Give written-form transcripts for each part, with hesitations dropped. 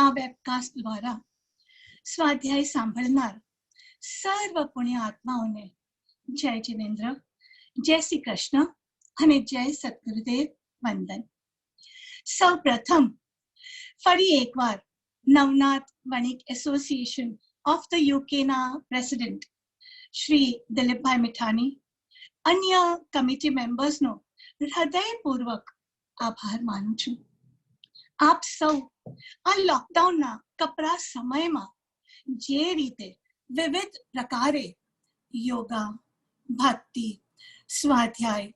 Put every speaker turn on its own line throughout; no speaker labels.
આ વેબકાસ્ટ દ્વારા સ્વાધ્યાય સાંભળનાર સર્વ પુણ્ય આત્માઓને જય જિનેન્દ્ર, જય શ્રી કૃષ્ણ અને જય સદગુરુદેવ વંદન. સૌ પ્રથમ ફરી એકવાર Navnath Vanik association of the યુકેના પ્રેસિડેન્ટ શ્રી દિલીપભાઈ મીઠાની, અન્ય કમિટી મેમ્બર્સનો હૃદયપૂર્વક આભાર માનું છું. આપ સૌ આ લોકડાઉનના કપરા સમયમાં જે રીતે વિવિધ પ્રકારે યોગા, ભક્તિ, સ્વાધ્યાય,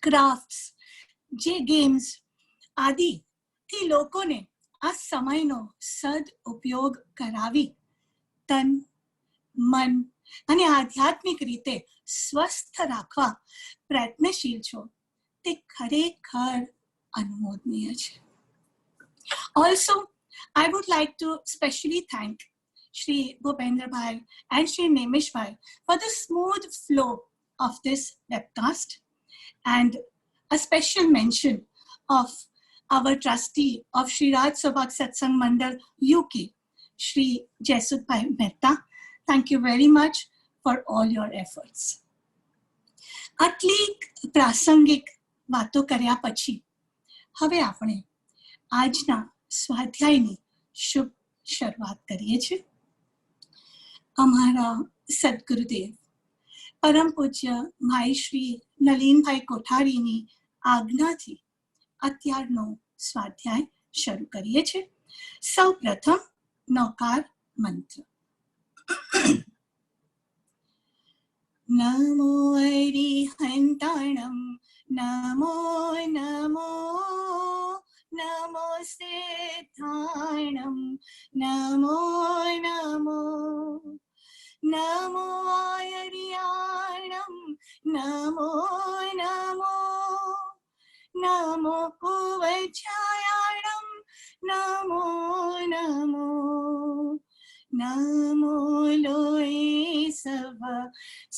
ક્રાફ્ટ્સ, જે ગેમ્સ આદિથી લોકોને આ સમયનો સદઉપયોગ કરાવી તન, મન અને આધ્યાત્મિક રીતે સ્વસ્થ રાખવા પ્રયત્નશીલ છો, તે ખરેખર અનુમોદનીય છે. Also, I would like to specially thank Shri Bhupendra Bhai and Shri Nemish Bhai for the smooth flow of this webcast, and a special mention of our trustee of Shri Raj Sabha Satsang Mandal UK, Shri Jaisut Bhai Mehta. Thank you very much for all your efforts. આટલી પ્રાસંગિક વાતો કર્યા પછી હવે આપણે આજના સ્વાધ્યાયની શુભ શરૂઆત કરીએ છીએ. અમારા સદગુરુદેવ પરમ પૂજ્ય ભાઈ શ્રી નલીનભાઈ કોઠારીની આજ્ઞાથી અત્યારનો સ્વાધ્યાય શરૂ કરીએ છીએ. સૌ પ્રથમ નૌકાર મંત્ર. નમો અરિહંતાણમ નમો નમો નમો સિદ્ધાણમ નમો નમો નમો આયર્યાણમ નમો નમો નમો ઉવચ્છાયાણમ નમો નમો નમો લોય સવ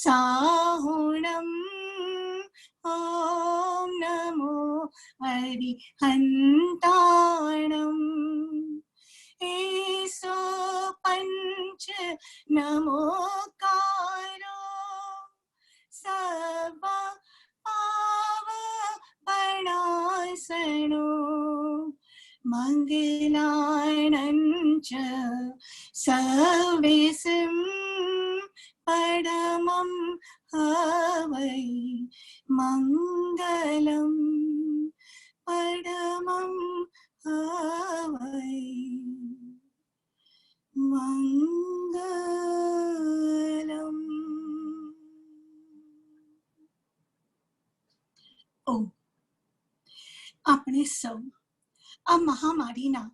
સાહુણમ ઓમ નમો હરિહંતાણમ એસો પંચ નમોકારો સર્વ પાવપણાસનો મંગલાનંચ સર્વેસમ પરમં હવૈ મંગલમ પરમં હવૈ મંગલમ. ઓ આપણે સૌ આ મહામારીના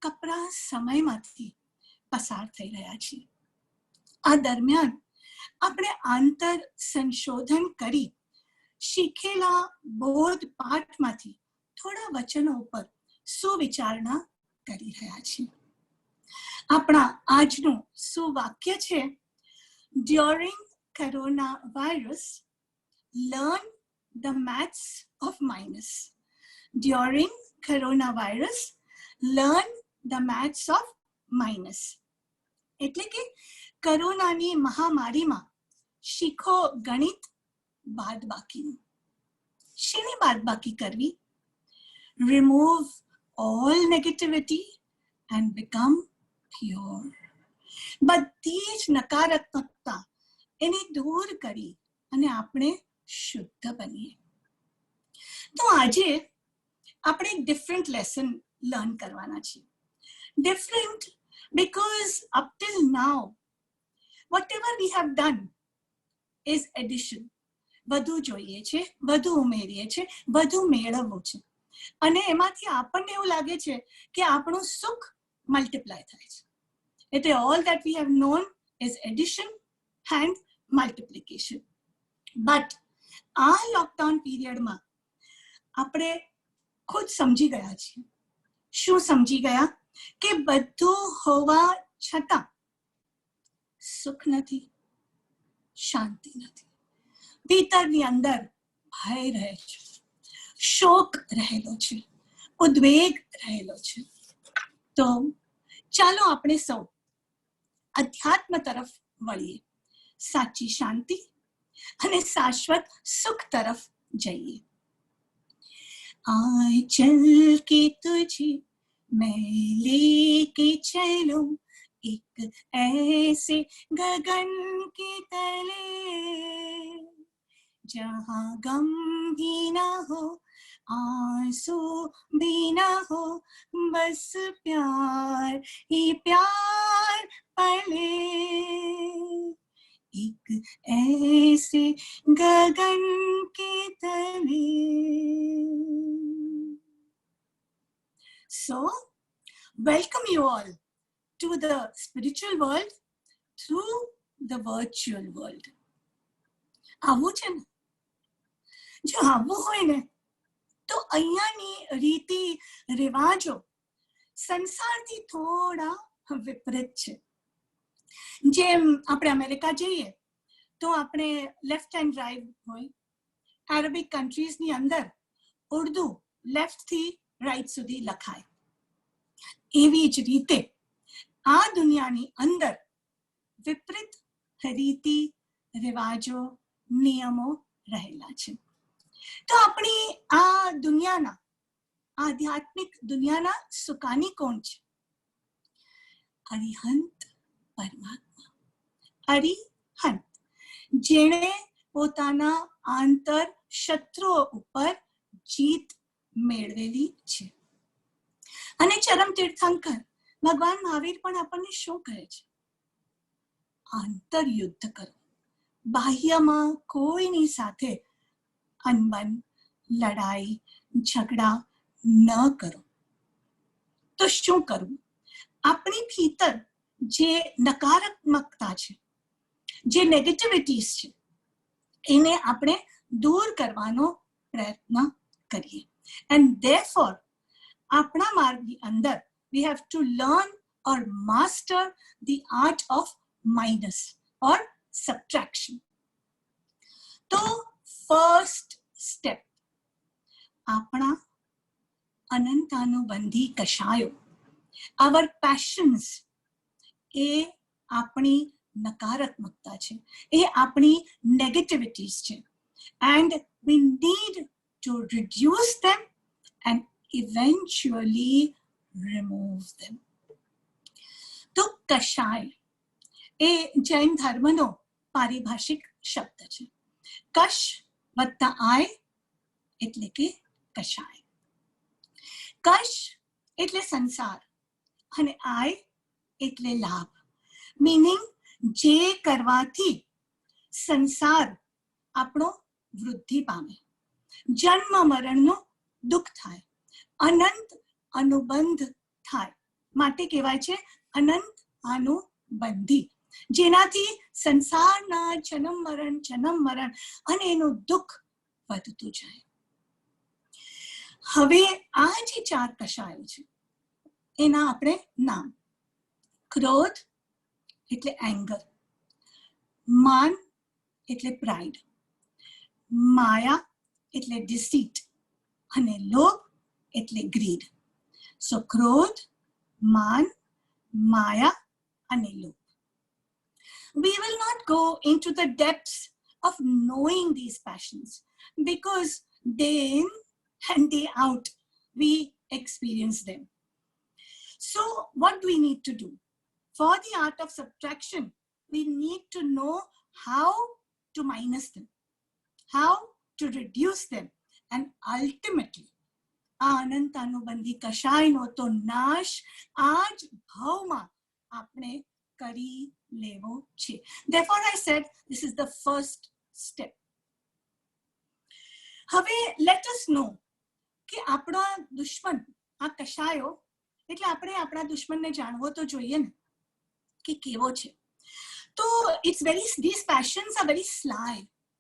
કપરા સમયમાંથી પસાર થઈ રહ્યા છીએ. આ દરમિયાન આપણે આંતર સંશોધન કરી શીખેલા બોધ પાઠમાંથી થોડા વચનો ઉપર સુવિચારણા કરી રહ્યા છીએ. આપણા આજનું સુવાક્ય છે, during corona virus learn the maths of minus. During coronavirus learn the maths of minus. એટલે કે કોરોનાની મહામારીમાં શીખો ગણિત બાદબાકીનું. શેની બાદબાકી કરવી? Remove all negativity and become pure. બધી જ નકારાત્મકતા એને દૂર કરી અને આપણે શુદ્ધ બનીએ. તો આજે આપણે એક ડિફરન્ટ લેસન લર્ન કરવાના છીએ. Different because up till now whatever we have done is addition. વધુ જોઈએ છે, વધુ ઉમેરીએ છે, વધુ મેળવવું છે, અને એમાંથી આપણને એવું લાગે છે કે આપણું સુખ મલ્ટીપ્લાય થાય છે. એટલે all that we have known is addition and multiplication. But આ લોકડાઉન પીરિયડમાં આપણે ખુદ સમજી ગયા છીએ. શું સમજી ગયા? કે બધું હોવા છતાં સુખ નથી, શાંતિ નથી. ભીતરની અંદર ભય રહે છે, શોક રહેલો છે, ઉદ્વેગ રહેલો છે. તો ચાલો આપણે સૌ અધ્યાત્મ તરફ વળીએ, સાચી શાંતિ અને શાશ્વત સુખ તરફ જઈએ. आंचल के तुझे मैं लेके चलूं एक ऐसे गगन के तले, जहां गम भी ना हो आंसू भी ना हो, बस प्यार ही प्यार पले. एक ऐसे गगन के तले. So, welcome you all to the spiritual world through the virtual world. આવું છે ને, જો આવું હોય ને તો અહીંયાની રીતિ રિવાજો સંસારથી થોડા વિપરીત છે. જેમ આપણે અમેરિકા જઈએ તો આપણે લેફ્ટ હેન્ડ ડ્રાઈવ હોય, અરેબિક કન્ટ્રીઝની અંદર ઉર્દુ લેફ્ટ થી રાઈટ સુધી લખાય. એવી જ રીતે આ દુનિયાની અંદર વિપરીત રીતિ રિવાજો નિયમો રહેલા છે. તો આપણી આ દુનિયાના આધ્યાત્મિક દુનિયાના સુકાની કોણ છે? અરિહંત પરમાત્મા. અરિહંત, જેણે પોતાના આંતર શત્રુઓ ઉપર જીત મેળવેલી છે. અને ચરમ તીર્થંકર ભગવાન મહાવીર પણ આપણને શું કહે છે? આંતર યુદ્ધ કરો, બાહ્યમાં કોઈની સાથે અનબન, લડાઈ, ઝઘડા ન કરો. તો શું કરવું? આપણી ભીતર જે નકારાત્મકતા છે, જે નેગેટિવિટીઝ છે, એને આપણે દૂર કરવાનો પ્રયત્ન કરીએ. એન્ડ ધેરફોર આપણા માર્ગની અંદર we have to learn or master the art of minus or subtraction. તો ફર્સ્ટ સ્ટેપ, આપણા અનંતાનુબંધી કશાયો, our passions, એ આપણી નકારાત્મકતા છે, એ આપણી નેગેટિવિટીઝ છે. and we need to reduce them and eventually remove them. તો કશાય એ જૈન ધર્મનો પારિભાષિક શબ્દ છે. કશ વત્તા આય એટલે કે કશાય. કશ એટલે સંસાર અને આય એટલે લાભ. મીનિંગ જે કરવાથી સંસાર આપણો વૃદ્ધિ પામે, જન્મ મરણનું દુઃખ થાય, અનંત અનુબંધ થાય, માટે કહેવાય છે અનંત અનુબંધી. જેનાથી સંસારના જન્મ મરણ અને એનું દુઃખ વધતું જાય. હવે આ જે ચાર કશાયો છે એના આપણે નામ: ક્રોધ એટલે એંગર, માન એટલે પ્રાઇડ, માયા એટલે ડિસીટ અને લોભ એટલે ગ્રીડ. સો ક્રોધ, માન, માયા અને લોભ. We will not go into the depths of knowing these passions because day in and day out we experience them. So what do we need to do? For the art of subtraction, we need to know how to minus them, how to reduce them, and ultimately અનંતાનુબંધી કશાયનો તો નાશ આ જ ભાવમાં આપણે કરી લેવો છે. Therefore I said this is the first step. હવે let us know કે આપણા દુશ્મન આ કશાયો, એટલે આપણે આપણા દુશ્મનને જાણવો તો જોઈએ ને કે કેવો છે. તો these passions are very sly,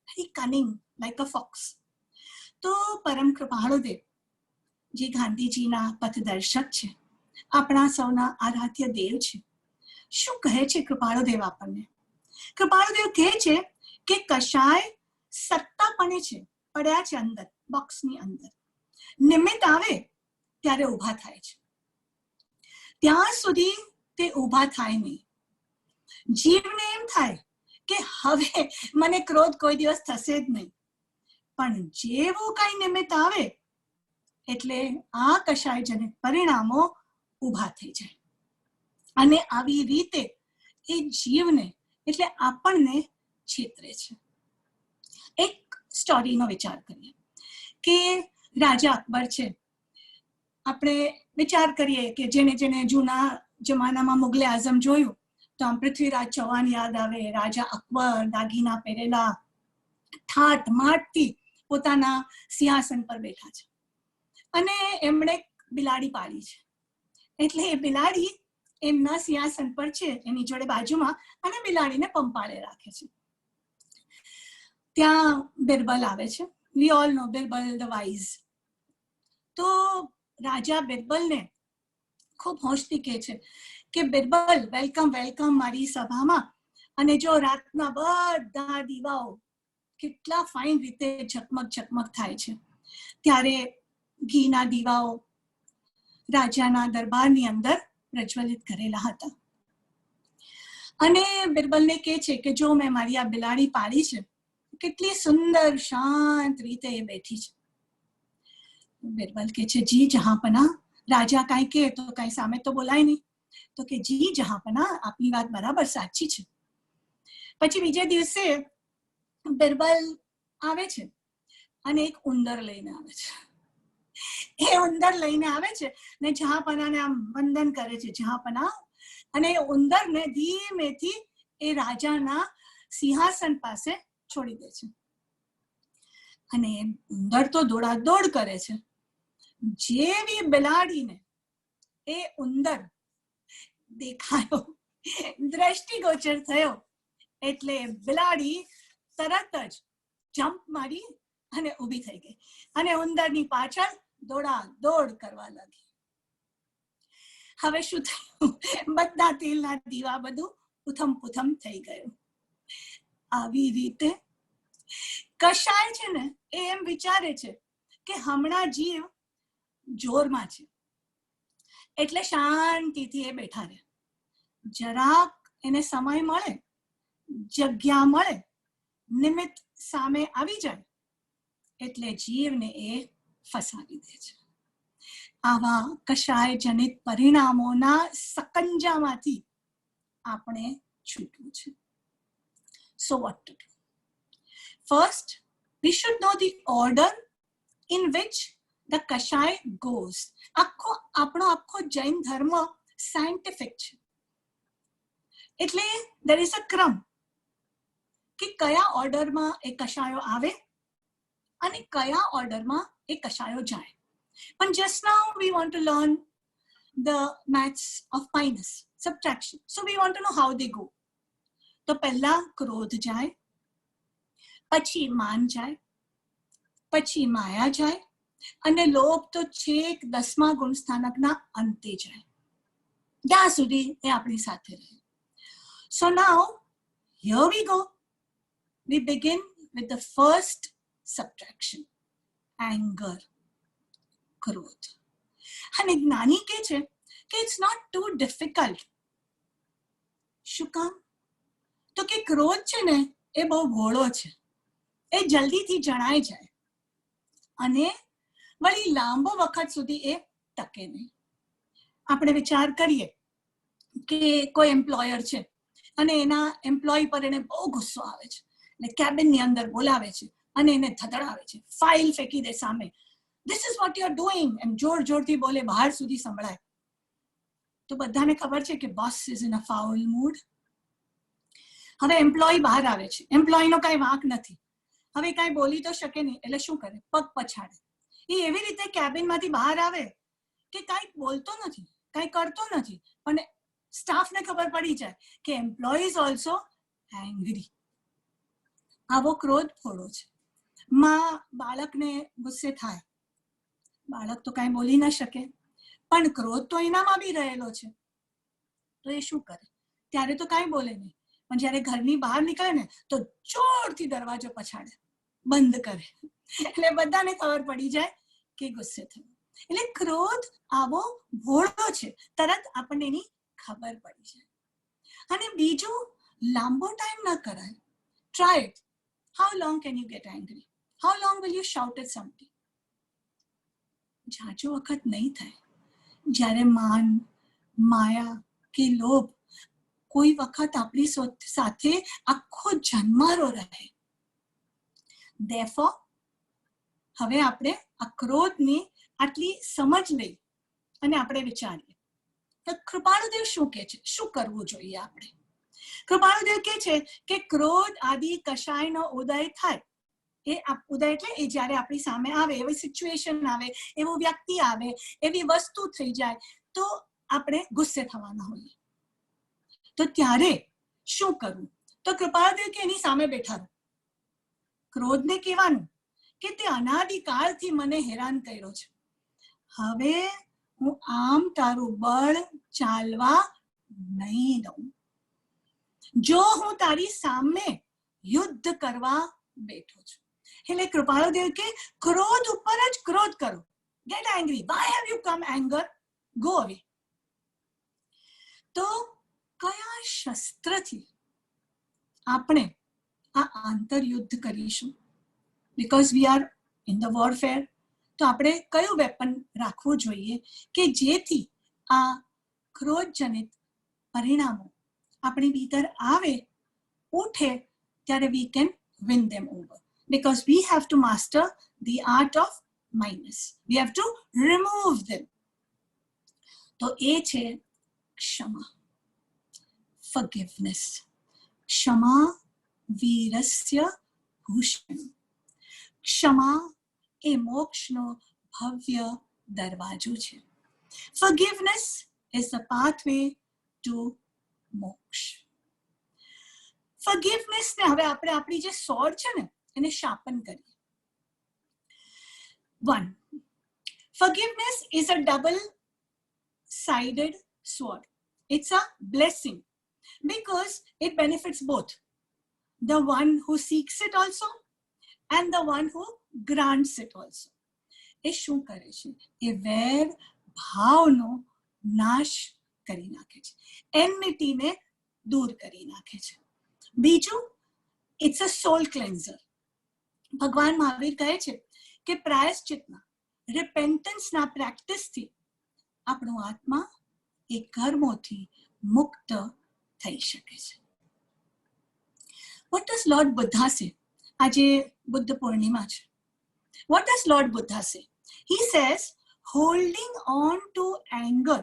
very cunning, like a fox. તો પરમ કૃપાળુદેવ જે ગાંધીજીના પથદર્શક છે, આપણા સૌના આરાધ્ય દેવ છે, શું કહે છે કૃપાળુદેવ આપણને? કૃપાળુદેવ કહે છે કે કશાય સત્તાપણે છે, પડ્યા છે અંદર, બોક્સની અંદર. નિમિત્ત આવે ત્યારે ઊભા થાય છે. ત્યાં સુધી તે ઊભા થાય નહીં. જીવને એમ થાય કે હવે મને ક્રોધ કોઈ દિવસ થશે જ નહીં, પણ જેવું કઈ નિમિત્ત આવે એટલે આ કષાયજનિત પરિણામો ઊભા થઈ જાય. અને આવી રીતે એ જીવને એટલે આપણને છેતરે છે. એક સ્ટોરીનો વિચાર કરીએ કે રાજા અકબર છે. આપણે વિચાર કરીએ કે જેને જેને જૂના જમાનામાં મુગલે આઝમ જોયું તો આમ પૃથ્વીરાજ ચૌહાણ યાદ આવે. રાજા અકબર દાગીના પહેરેલા, ઠાઠ માઠથી પોતાના સિંહાસન પર બેઠા છે અને એમણે બિલાડી પાળી છે. એટલે એ બિલાડી એમના સિંહાસન પર છે, એની જોડે બાજુમાં, અને બિલાડીને પંપાળે રાખે છે. ત્યાં બિરબલ આવે છે. We all know Birbal the wise. તો રાજા બિરબલને ખૂબ હોશથી કહે છે કે બિરબલ, વેલકમ વેલકમ મારી સભામાં. અને જો રાતના બધા દીવાઓ કેટલા ફાઇન રીતે ઝકમક ઝકમક થાય છે. ત્યારે ઘીના દીવાઓ રાજાના દરબારની અંદર પ્રજ્વલિત કરેલા હતા. અને બિરબલને કહે છે કે જો મેં મારી આ બિલાડી પાળી છે, કેટલી સુંદર શાંત રીતે એ બેઠી છે. બિરબલ કે છે જી જહાંપના. રાજા કાંઈ કહે તો કાંઈ સામે તો બોલાય નહીં. તો કે જી જહાંપના, આપની વાત બરાબર સાચી છે. પછી બીજે દિવસે બિરબલ આવે છે અને એક ઉંદર લઈને આવે છે. એ ઉંદર લઈને આવે છે ને જહાંપનાને આમ વંદન કરે છે, જહાંપના. અને એ ઉંદરને ધીમેથી એ રાજાના સિંહાસન પાસે છોડી દે છે. અને ઉંદર તો દોડાદોડ કરે છે. જેવી બિલાડીને એ ઉંદર દેખાયો, દ્રષ્ટિગોચર થયો, એટલે બિલાડી તરત જ જમ્પ મારી અને ઊભી થઈ ગઈ અને ઉંદરની પાછળ દોડાદોડ કરવા લાગી. હવે શું થયું? બધા તેલના દીવા બધું ઉથમ પુથમ થઈ ગયું. આવી રીતે કશાય છે ને એ એમ વિચારે છે કે હમણાં જીવ જોરમાં છે એટલે શાંતિથી એ બેઠા રહે. જરાક એને સમય મળે, જગ્યા મળે, નિમિત્ત સામે આવી જાય એટલે જીવને એ ફસાવી દે છે. આવા કશાય જનિત પરિણામોના સકંજામાંથી આપણે છૂટવું છે. So what to do? First, we should know the order in which the kashay goes. આપણો જૈન ધર્મ સાયન્ટિફિક છે. એટલે there is a ક્રમ કે કયા ઓર્ડરમાં એ કશાયો આવે અને કયા ઓર્ડરમાં એ કશાયો જાય. પણ just now we want to learn the maths of minus, subtraction. So we want to know how they go. તો પહેલા ક્રોધ જાય, પછી માન જાય, પછી માયા જાય, અને લોભ તો છેક 10મા ગુણ સ્થાનકના અંતે જાય, ત્યાં સુધી એ આપણી સાથે રહે. So now here we go. We begin with the first subtraction, anger, ક્રોધ. અને જ્ઞાની કહે છે કે it's not too difficult. શું કામ? તો કે ક્રોધ છે ને એ બહુ ભોળો છે, એ જલ્દીથી જણાઈ જાય અને વળી લાંબો વખત સુધી એ ટકે નહીં. આપણે વિચાર કરીએ કે કોઈ એમ્પ્લોયર છે અને એના એમ્પ્લોય પર એને બહુ ગુસ્સો આવે છે અને કેબિનની અંદર બોલાવે છે અને એને ધધડાવે છે, ફાઇલ ફેંકી દે સામે. This is what you are doing, એમ જોર જોરથી બોલે, બહાર સુધી સંભળાય. તો બધાને ખબર છે કે boss is in a foul mood. હવે એમ્પ્લોય બહાર આવે છે, એમ્પ્લોયનો કઈ વાંક નથી, હવે કઈ બોલી તો શકે નહીં, એટલે શું કરે? પગ પછાડે. એ એવી રીતે કેબિનમાંથી બહાર આવે કે કઈ બોલતો નથી, કઈ કરતો નથી, પણ સ્ટાફને ખબર પડી જાય કે એમ્પ્લોય ઇઝ ઓલ્સો એંગ્રી. આવો ક્રોધ થોડો છે. માં બાળકને ગુસ્સે થાય, બાળક તો કઈ બોલી ન શકે, પણ ક્રોધ તો એનામાં બી રહેલો છે. તો એ શું કરે? ત્યારે તો કઈ બોલે નહીં, પણ જયારે ઘરની બહાર નીકળે ને તો જોરથી દરવાજો પછાડે, બંધ કરે, એટલે બધાને ખબર પડી જાય કે ગુસ્સે થયો. એટલે ક્રોધ આવો ભોળો છે, તરત આપણને એની ખબર પડી જાય. અને બીજું, લાંબો ટાઈમ ન કરાય. Try it. How long can you get angry? How long will you shout at something? જાજો વખત નહીં થાય. જ્યારે માન, માયા કે લોભ કોઈ વખત આપણી સાથે આખો જન્મારો રહે. Therefore, હવે આપણે આ ક્રોધની આટલી સમજ લઈ અને આપણે વિચારીએ તો કૃપાળુદેવ શું કહે છે, શું કરવું જોઈએ આપણે. કૃપાળુદેવ કહે છે કે ક્રોધ આદિ કષાયનો ઉદય થાય. એ ઉદય એટલે એ જ્યારે આપણી સામે આવે, એવી સિચ્યુએશન આવે, એવું વ્યક્તિ આવે, એવી વસ્તુ થઈ જાય તો આપણે ગુસ્સે થવાના હોઈએ. તો ત્યારે શું કરવું? તો કૃપાળુદેવ કે એની સામે બેઠા રહો. ક્રોધને કહેવાનું કે તે અનાદિકાળથી મને હેરાન કર્યો છે. હવે હું આમ તારું બળ ચાલવા નહીં દઉં. જો હું તારી સામે યુદ્ધ કરવા બેઠો છું. એટલે કૃપાળુદેવ કે ક્રોધ ઉપર જ ક્રોધ કરો. Get angry. Why have you come anger? Go away. તો કયા શસ્ત્રથી આપણે આ આંતરયુદ્ધ કરીશું? Because we are in the warfare. તો આપણે કયું વેપન રાખવું જોઈએ કે જેથી આ ક્રોધજનિત પરિણામો આપણી ભીતર આવે, ઉઠે, ત્યારે we can win them over. Because we have to master the art of minus. We have to remove them. તો એ છે ક્ષમા, forgiveness. ક્ષમા વીરસ્ય ભૂષણ. ક્ષમા એ મોક્ષનો ભવ્ય દરવાજો છે. Forgiveness is the pathway to મોક્ષ. Forgiveness ને હવે આપણે આપણી જે સોડ છે ને એને શાર્પન કરીએ. 1. Forgiveness is a double-sided sword. It's a blessing because it benefits both the one who seeks it also and the one who grants it also. એ શું કરે છે? એ વેર ભાવનો નાશ કરી નાખે છે, એનમિટીને દૂર કરી નાખે છે. બીજું, ઇટ્સ અ સોલ ક્લેન્ઝર. ભગવાન મહાવીર કહે છે કે પ્રાયશ્ચિતના, રિપેન્ટન્સના પ્રેક્ટિસથી આપણો આત્મા એ કર્મોથી મુક્ત થઈ શકે છે. વોટ ડઝ લોર્ડ બુદ્ધા સે? આજે બુદ્ધ પૂર્ણિમા છે. What does Lord Buddha say? He says, holding on to anger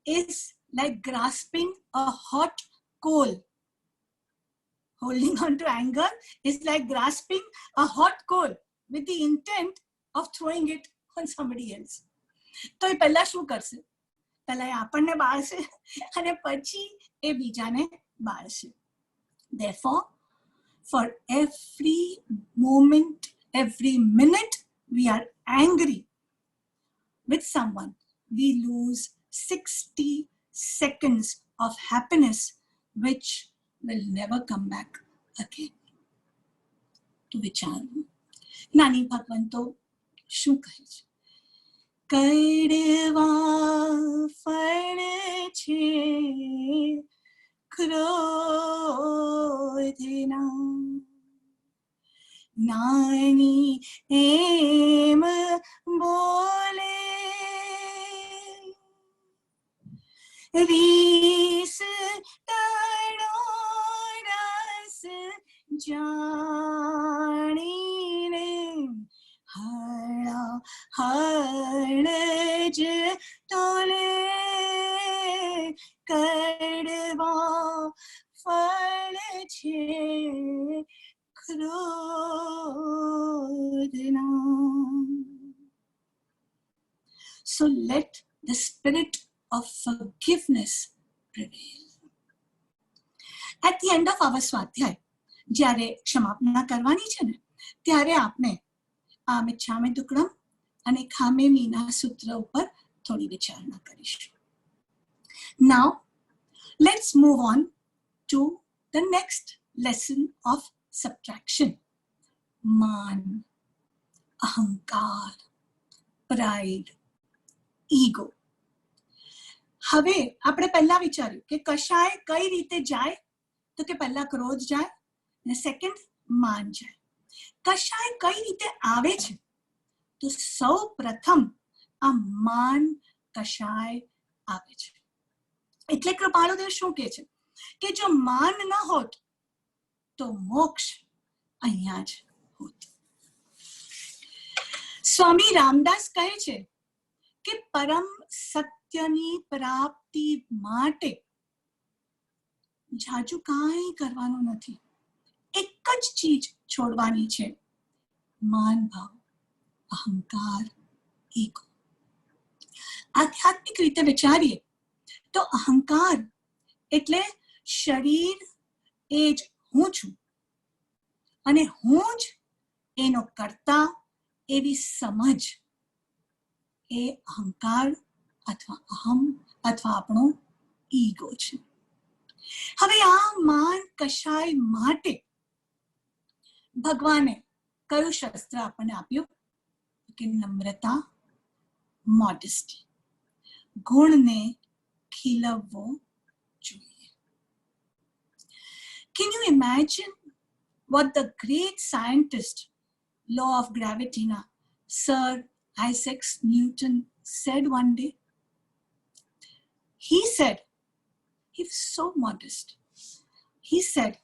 is like grasping a hot coal. Holding on to anger is like grasping a hot coal with the intent of throwing it on somebody else. તો એ પહેલા શું કરશે? પહેલા એ આપણને બાળશે અને પછી એ બીજાને બાળશે. Therefore, for every moment, every minute we are angry with someone, we lose 60 seconds of happiness which will never come back again. To વિચારવું. નાની ભગવાન તો શું કહે છે? કડવા ફળ છે ક્રોધના, નાની એમ બોલે, રીસ તારો રસ જાણીને હળા હળજ તોલે. કડવા ફળ છે ક્રોધના. So let the spirit of forgiveness prevail. At the end of our સ્વાધ્યાય, જ્યારે ક્ષમાપના કરવાની છે ને, ત્યારે આપણે આ મિચ્છામિ દુક્કડમ અને ખામે મીના સૂત્ર ઉપર થોડી વિચારણા કરીશું. Now, let's move on to the next lesson of subtraction. માન, અહંકાર, pride, ઈગો. હવે આપણે પહેલા વિચાર્યું કે કશાય કઈ રીતે જાય, તો કે પહેલા ક્રોધ જાય અને સેકન્ડ માન જાય. કશાય કઈ રીતે આવે છે, તો સૌ પ્રથમ આ માન કશાય આવે છે. એટલે કૃપાળુદેવ શું કહે છે કે જો માન ન હોત તો મોક્ષ અહીંયા જ હોત. સ્વામી રામદાસ કહે છે કે પરમ સત્યની પ્રાપ્તિ માટે જાજુ કાંઈ કરવાનું નથી, એક જ ચીજ છોડવાની છે, માન ભાવ, અહંકાર, ઈગો. આધ્યાત્મિક રીતે વિચારીએ તો અહંકાર એટલે શરીર એ જ હું છું અને હું જ એનો કર્તા એવી સમજ, એ અહંકાર અથવા અહમ અથવા આપણો ઈગો છે. હવે આ માન કશાય માટે ભગવાને કયું શસ્ત્ર આપણને આપ્યું કે નમ્રતા, મોડેસ્ટી, ગુણને ખીલવવો જોઈએ. Can you imagine what the great scientist, law of gravity na Sir Isaac Newton said one day? He said, he was so modest. He said,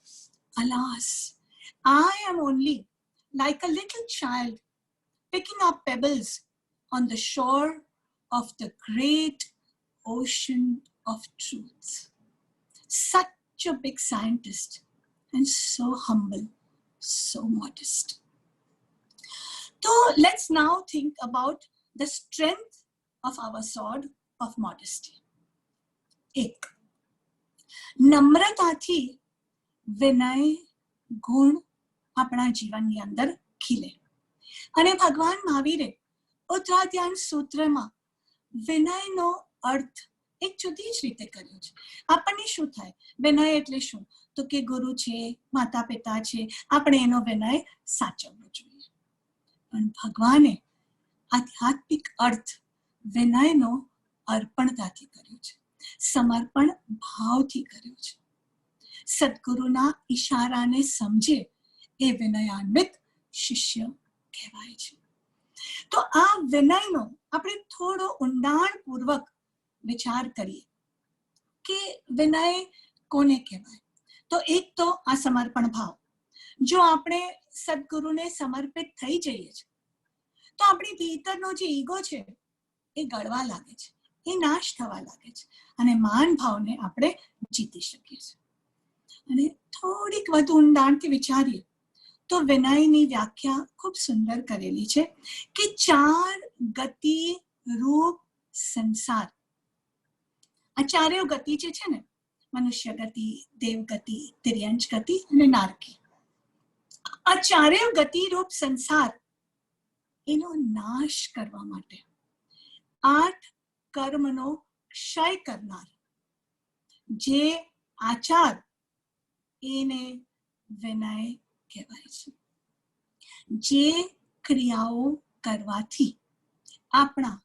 alas, I am only like a little child picking up pebbles on the shore of the great ocean of truth. Such a big scientist and so humble, so modest. So let's now think about the strength of our sword of modesty. એક, નમ્રતાથી વિનય ગુણ આપણા જીવનની અંદર ખીલે. અને ભગવાન મહાવીરે ઉત્તરાધ્યાન સૂત્રમાં વિનયનો અર્થ એક જુદી જ રીતે કર્યો છે. આપણને શું થાય, વિનય એટલે શું, તો કે ગુરુ છે, માતા પિતા છે, આપણે એનો વિનય સાચવવો જોઈએ. પણ ભગવાને આધ્યાત્મિક અર્થ વિનયનો અર્પણતાથી કર્યો છે, સમર્પણ ભાવથી કર્યો છે. સદગુરુના ઈશારાને સમજે એ વિનયાન્વિત શિષ્ય કહેવાય છે. તો આ વિનયનો આપણે થોડો ઊંડાણપૂર્વક વિચાર કરીએ કે વિનય કોને કહેવાય. તો એક તો આ સમર્પણ ભાવ. જો આપણે સદગુરુને સમર્પિત થઈ જઈએ છીએ તો આપણી ભીતરનો જે ઈગો છે એ ગળવા લાગે છે, એ નાશ થવા લાગે છે અને માન ભાવને આપણે જીતી શકીએ છીએ. અને થોડીક વધુ ઊંડાણથી વિચારીએ તો વિનયની વ્યાખ્યા ખૂબ સુંદર કરેલી છે કે 4 ગતિ રૂપ સંસાર. આ ચારેય ગતિ જે છે ને, મનુષ્ય ગતિ, દેવ ગતિ, તિર્યંચ ગતિ અને નારકી, આ ચારેય ગતિ રૂપ સંસાર એનો નાશ કરવા માટે 8 કર્મનો ક્ષય કરનાર જે આચાર, એને વિનય કહેવાય છે. જે ક્રિયાઓ કરવાથી આપણા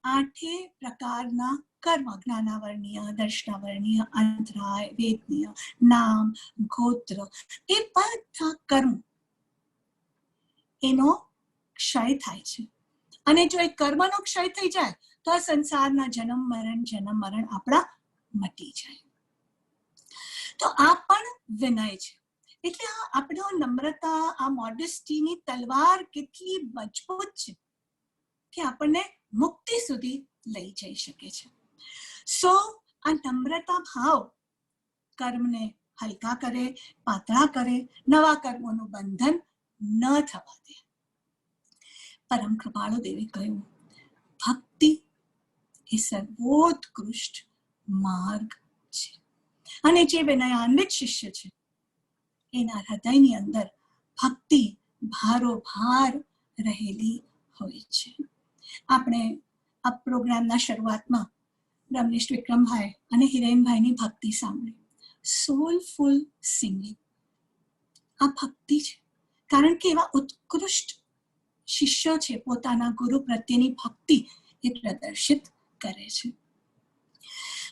8 પ્રકારના કર્મ, જ્ઞાનાવર્ણીય, દર્શનાવર્ણીય, અંતરાય, વેદનીય, નામ, ગોત્ર, એ બધા કર્મ એનો ક્ષય થાય છે. અને જો એ કર્મનો ક્ષય થઈ જાય તો આ સંસારના જન્મ મરણ આપણા મટી જાય. તો આ પણ વિનય છે. એટલે આ આપણો નમ્રતા, આ મોડેસ્ટીની તલવાર કેટલી મજબૂત છે કે આપણને મુક્તિ સુધી લઈ જઈ શકે છે. સો આ નમ્રતા ભાવ કર્મને હલકા કરે, પાતળા કરે, નવા કર્મોનું બંધન ન થવા દે. પરમ કૃપાળુ દેવે કહ્યું, ભક્તિ એ સર્વોત્કૃષ્ટ માર્ગ છે. અને જે વિનયાન્વિત શિષ્ય છે એના હૃદયની અંદર ભક્તિ ભારોભાર રહેલી હોય છે. આપણે આ પ્રોગ્રામના શરૂઆતમાં રમેશ વિક્રમભાઈ અને હિરેનભાઈની ભક્તિ સાંભળી, સોલફુલ સિંગિંગ. આ ભક્તિ છે, કારણ કે એવા ઉત્કૃષ્ટ શિષ્યો છે, પોતાના ગુરુ પ્રત્યેની ભક્તિ એ પ્રદર્શિત કરે છે.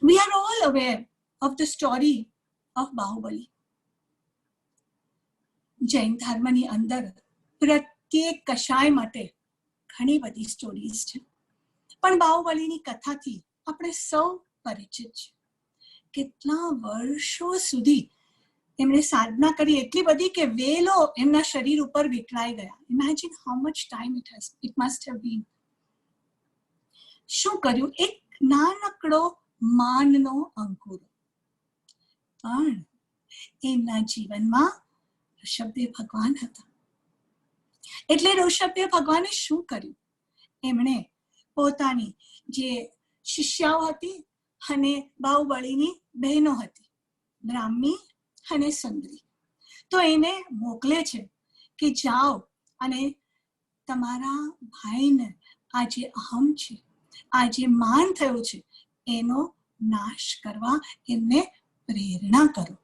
We are all aware of the story of Bahubali. Jain ધર્મની અંદર પ્રત્યેક કશાય માટે ઘણી બધી સ્ટોરીઝ છે, પણ બાહુબલીની કથાથી આપણે સૌ પરિચિત છે. કેટલા વર્ષો સુધી એમણે સાધના કરી, એટલી બધી કે વેલો એમના શરીર ઉપર વિખરાઈ ગયા. Imagine how much time it must have been. શું કર્યું? એક નાનકડો માનનો અંકુર, પણ એમના જીવનમાં ઋષભદેવ ભગવાન હતા. એટલે ઋષભદેવ ભગવાને શું કર્યું? એમણે પોતાની જે શિષ્યાઓ હતી અને બાહુબલીની બહેનો હતી, બ્રાહ્મી અને સુંદરી, તો એને મોકલે છે કે જાઓ અને તમારા ભાઈને આ જે અહમ છે, આ જે માન થયું છે, એનો નાશ કરવા એમને પ્રેરણા કરો.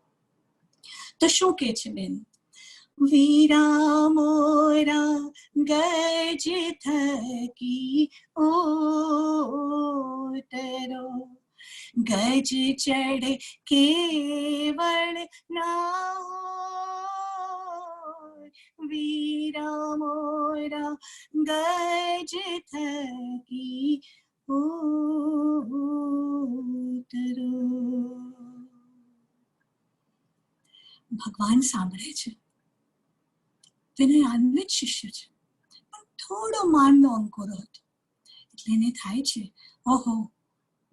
તો શું કે છે બેન? વીરા મોરા ગજ થકી ઓતરો, ગજ ચઢે કેવળ ના હોય, વીરા મોરા ગજ થકી ઓતરો. ભગવાન સાંભળે છે, વિનયાન્વિત શિષ્ય છે, પણ થોડો માનનો અંકુર હતો. એટલે એને થાય છે, ઓહો,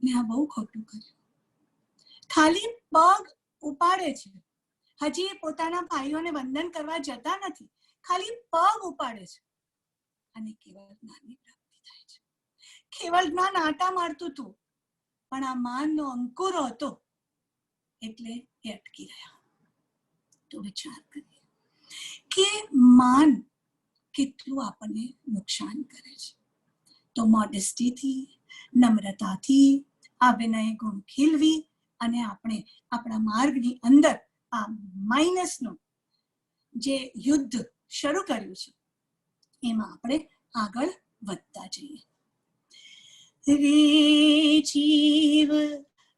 મેં આ બહુ ખોટું કર્યું. ખાલી પગ ઉપાડે છે, હજી પોતાના ભાઈઓને વંદન કરવા જતા નથી, ખાલી પગ ઉપાડે છે અને કેવળ જ્ઞાનની પ્રાપ્તિ થાય છે. કેવળ જ્ઞાન આટા મારતું હતું, પણ આ માનનો અંકુર હતો એટલે એ અટકી રહ્યા. તો વિચાર કરીએ કે માન કેટલું આપણને નુકસાન કરે છે. તો મોડેસ્ટીથી, નમ્રતાથી આ વિનય ગુણ ખીલવી અને આપણે આપણા માર્ગની અંદર આ માઇનસનું જે યુદ્ધ શરૂ કર્યું છે એમાં આપણે આગળ વધતા જઈએ. રે જીવ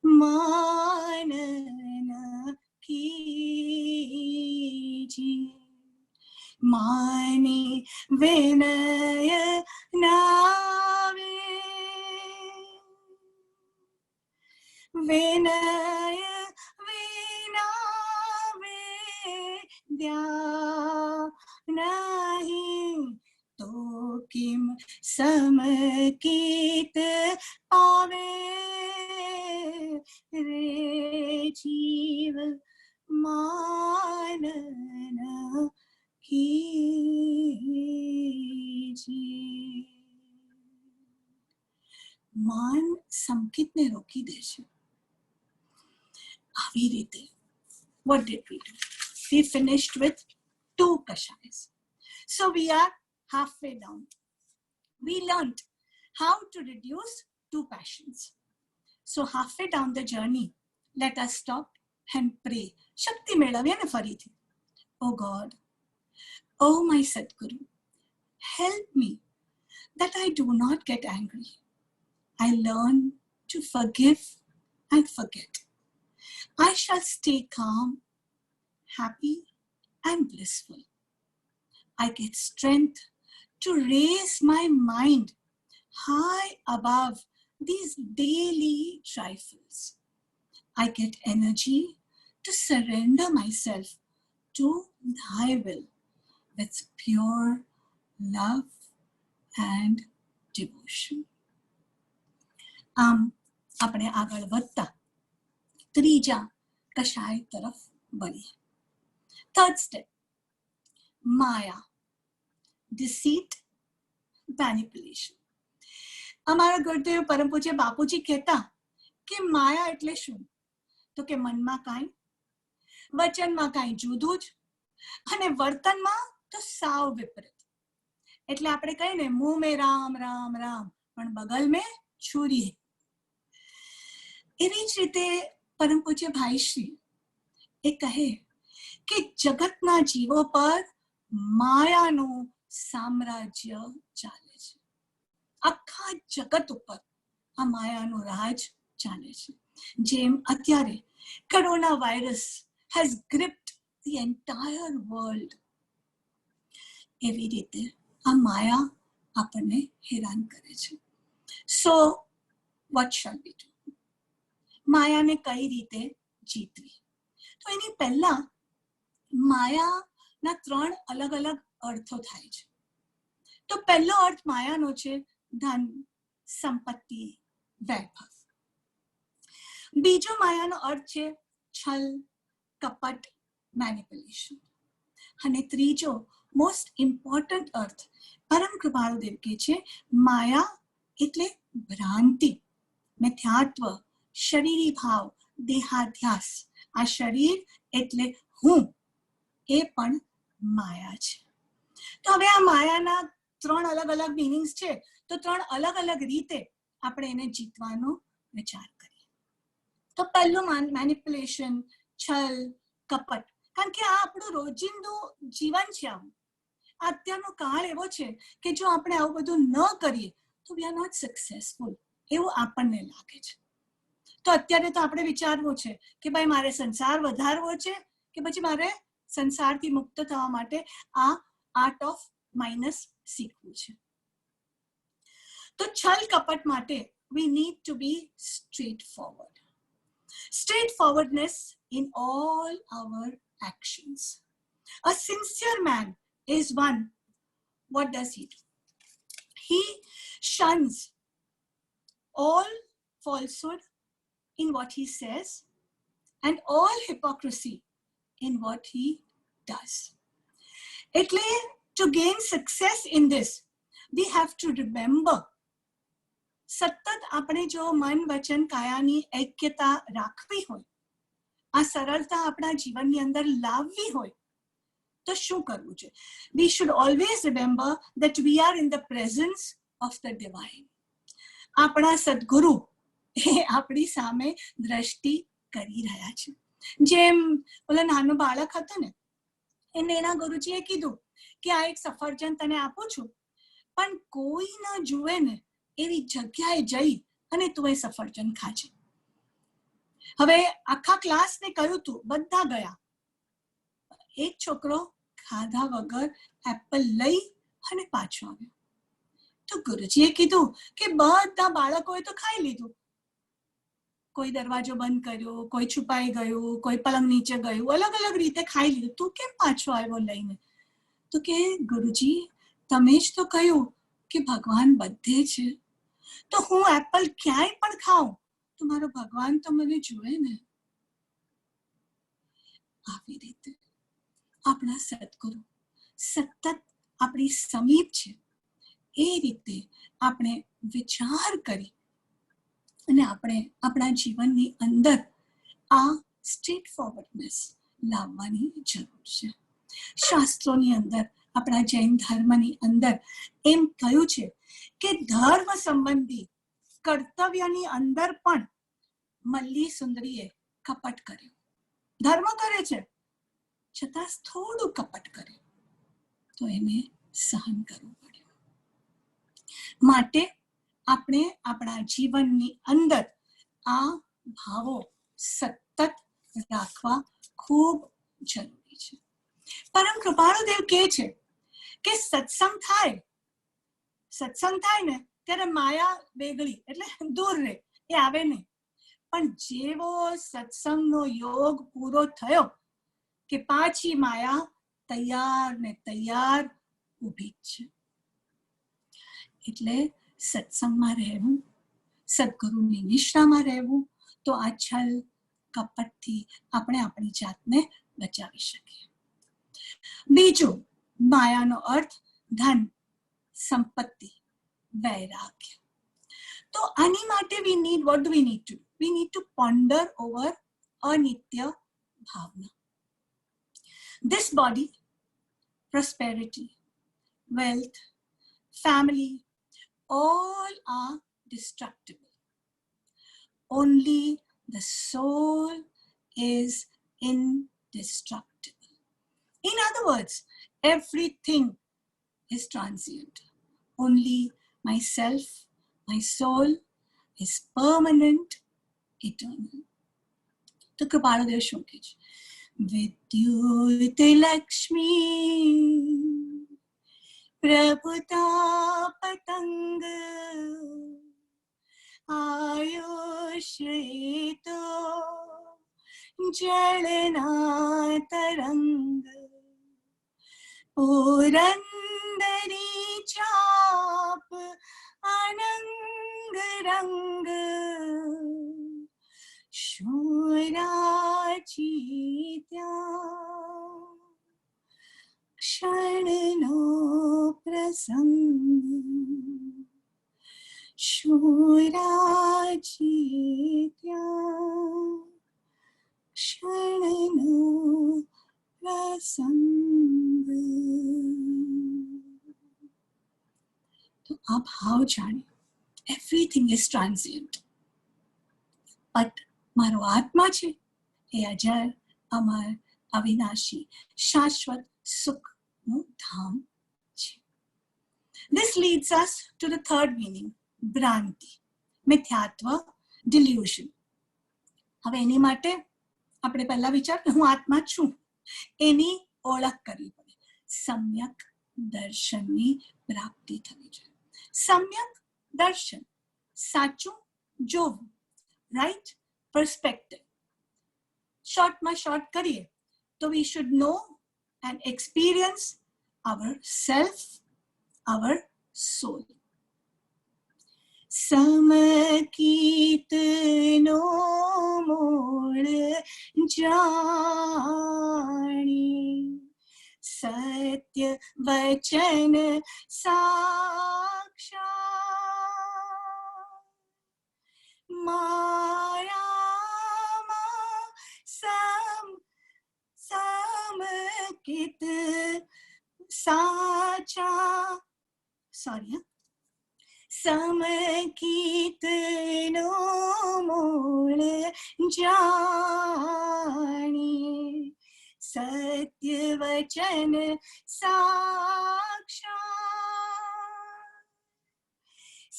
માનના કીજી, માની વિનય નાવે, વિનય વિના વિદ્યા નહીં, તો કિમ સમકીત પાવે. રે જીવ માનના કીજી. માન સંકિતને રોકી દે છે. આવી રીતે what did we do? We finished with 2 kashayas. So we are halfway down. We learned how to reduce 2 passions. So halfway down the journey, let us stop and pray. Shakti મેળવીએ ને ફરીથી. Oh God, oh my Sadguru, help me that I do not get angry. I learn to forgive and forget. I shall stay calm, happy and blissful. I get strength to raise my mind high above these daily trifles. I get energy to surrender myself to thy will with pure love and devotion. આપણે આગળ વધતા ત્રીજા કશાય તરફ વળીએ. Third step, માયા, deceit, manipulation. અમારા ગુરુદેવ પરમ પૂજ્ય બાપુજી કહેતા કે માયા એટલે શું? તો કે મનમાં કાંઈ, વચનમાં કાંઈ જુદું જ અને વર્તનમાં તો સાવ વિપરીત. એટલે આપણે કહીએ ને, મુંહ મેં રામ રામ રામ પણ બગલ મેં છુરી. એવી જ રીતે પરમ પૂજ્ય ભાઈશ્રી એ કહે કે જગતના જીવો પર માયાનું સામ્રાજ્ય ચાલે છે. આખા જગત ઉપર આ માયાનો રાજ ચાલે છે. જેમ અત્યારે corona virus has gripped the entire world, એવી રીતે આ માયા આપણને હેરાન કરે છે. So what shall we do? માયાને કઈ રીતે જીતવી? તો એની પહેલા માયાના 3 અલગ અલગ અર્થો થાય છે. તો પહેલો અર્થ માયાનો છે ધન, સંપત્તિ, વૈભવ. બીજો માયાનો અર્થ છે છલ, કપટ, મેનિપ્યુલેશન. અને ત્રીજો મોસ્ટ ઇમ્પોર્ટન્ટ અર્થ પરમ કૃપાળુદેવ કહે છે માયા એટલે ભ્રાંતિ, મિથ્યાત્વ, શરીરી ભાવ, દેહાધ્યાસ. આ શરીર એટલે હું, એ પણ માયા છે. તો હવે આ માયાના 3 અલગ અલગ મીનિંગ્સ છે, તો 3 અલગ અલગ રીતે આપણે એને જીતવાનો વિચાર કરીએ. તો પહેલું મેનિપ્યુલેશન, છલ, કપટ. કારણ કે આ આપણું રોજિંદુ જીવન છે. આવું અત્યારનો કાળ એવો છે કે જો આપણે આવું બધું ન કરીએ તો વી આર નોટ સક્સેસફુલ, એવું આપણને લાગે છે. તો અત્યારે તો આપણે વિચારવું છે કે ભાઈ મારે સંસાર વધારવો છે કે પછી મારે સંસારથી મુક્ત થવા માટે આ આર્ટ ઓફ માઇનસ શીખવું છે. તો છલ કપટ માટે we need to be straightforward. Straightforwardness in all our actions. A sincere man is one. What does he do? He shuns all falsehood in what he says and all hypocrisy in what he does. એટલે to gain success in this, we have to remember, સતત આપણે જો મન, વચન, કાયાની ઐક્યતા રાખવી હોય, આ સરળતા આપણા જીવનની અંદર લાવવી હોય, તો શું કરવું છે? We should always remember that we are in the presence of the divine. આપણા સદગુરુ એ આપણી સામે દ્રષ્ટિ કરી રહ્યા છે. જેમ ઓલા નાનું બાળક હતું ને, એને એના ગુરુજીએ કીધું કે આ એક સફરજન તને આપું છું, પણ કોઈ ના જુએ ને એવી જગ્યાએ જઈ અને તું એ સફરજન ખાજે. હવે આખા ક્લાસને કહ્યું તું, બધા ગયા, એક છોકરો ખાધા વગર એપલ લઈ અને પાછો આવ્યો. તો ગુરુજીએ કીધું કે બધા બાળકોએ તો ખાઈ લીધું, કોઈ દરવાજો બંધ કર્યો, કોઈ છુપાઈ ગયું, કોઈ પલંગ નીચે ગયું, અલગ અલગ રીતે ખાઈ લીધું, તું કેમ પાછો આવ્યો લઈને? તો કે ગુરુજી તમે જ તો કહ્યું કે ભગવાન બધે છે, તો હું એપલ ક્યાંય પણ ખાઉં તો મારો ભગવાન તો મને જુએ ને. આવી રીતે આપણા સદગુરુ સતત આપણી સમીપ છે, એ રીતે આપણે વિચાર કરી અને આપણે આપણા જીવનની અંદર આ સ્ટ્રેટ ફોરવર્ડનેસ લાવવાની જરૂર છે. શાસ્ત્રોની અંદર, આપણા જૈન ધર્મની અંદર એમ કહ્યું છે કે ધર્મ સંબંધી કર્તવ્યની અંદર પણ મલ્લી સુંદરીએ કપટ કર્યું. ધર્મ કરે છે છતાં થોડું કપટ કર્યું, તો એને સહન કરવું પડ્યું. માટે આપણે આપણા જીવનની અંદર આ ભાવો સતત રાખવા ખૂબ જરૂરી છે. પરમ કૃપાળુદેવ કહે છે કે સત્સંગ થાય ને ત્યારે માયા વેગળી એટલે દૂર રહે, એ આવે નહીં. પણ જેવો સત્સંગનો યોગ પૂરો થયો કે પાછી માયા તૈયાર ને તૈયાર ઊભી જ છે. એટલે સત્સંગમાં રહેવું, સદગુરુની નિષ્ઠામાં રહેવું, તો આ છલ કપટથી આપણે આપણી જાતને બચાવી શકીએ. બીજું, માયાનો અર્થ ધન, સંપત્તિ, વૈરાગ્ય. તો આની માટે what do we need to do? We need to ponder over anitya bhavna. This body, prosperity, wealth, family, all are destructible. Only the soul is indestructible. In other words, everything is transient. Only myself, my soul, is permanent, eternal. તો કૃપાળુદેવ શું કહે છે? વિદ્યુત લક્ષ્મી પ્રભુતા પતંગ આયુષ તો જળના તરંગ પુરંદરી ચાપ અનંગ રંગ શૂરાજી ત્યાં ક્ષણનો પ્રસંગ શૂરાજી ત્યાં ક્ષણનો પ્રસંગ. તો આ ભાવ જાણે એવરીથિંગ ઇઝ ટ્રાન્સિયન્ટ, બટ મારો આત્મા છે એ અજર, અમર, અવિનાશી, શાશ્વત સુખનું ધામ છે. This leads us to the third meaning, ભ્રાંતિ, મિથ્યાત્વ, delusion. હવે એની માટે આપણે પહેલા વિચાર કે હું આત્મા છું એની ઓળખ કરવી પડે. સમ્યક દર્શનની પ્રાપ્તિ થવી જોઈએ. સમ્યક દર્શન, સાચું જોવું, રાઈટ perspective. શોર્ટમાં શોર્ટ કરીએ તો we should know and experience our self, our soul. સમકીતનો મૂળ જાણી સત્ય વચન સાક્ષાત માયામાં સમકિત સાચા સમકીતનો મૂળ જાણી સત્ય વચન સાક્ષાત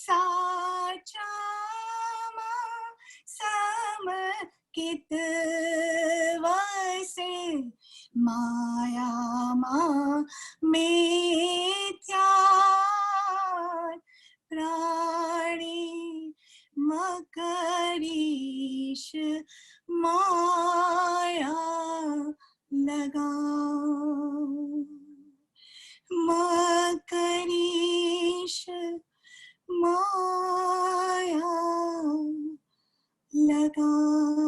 સાચામાં સમકિત વસે માયામાં મિથ્યા પ્રાણી મકરીશ માયા લગાવ મકરીશ માયા લગાવ.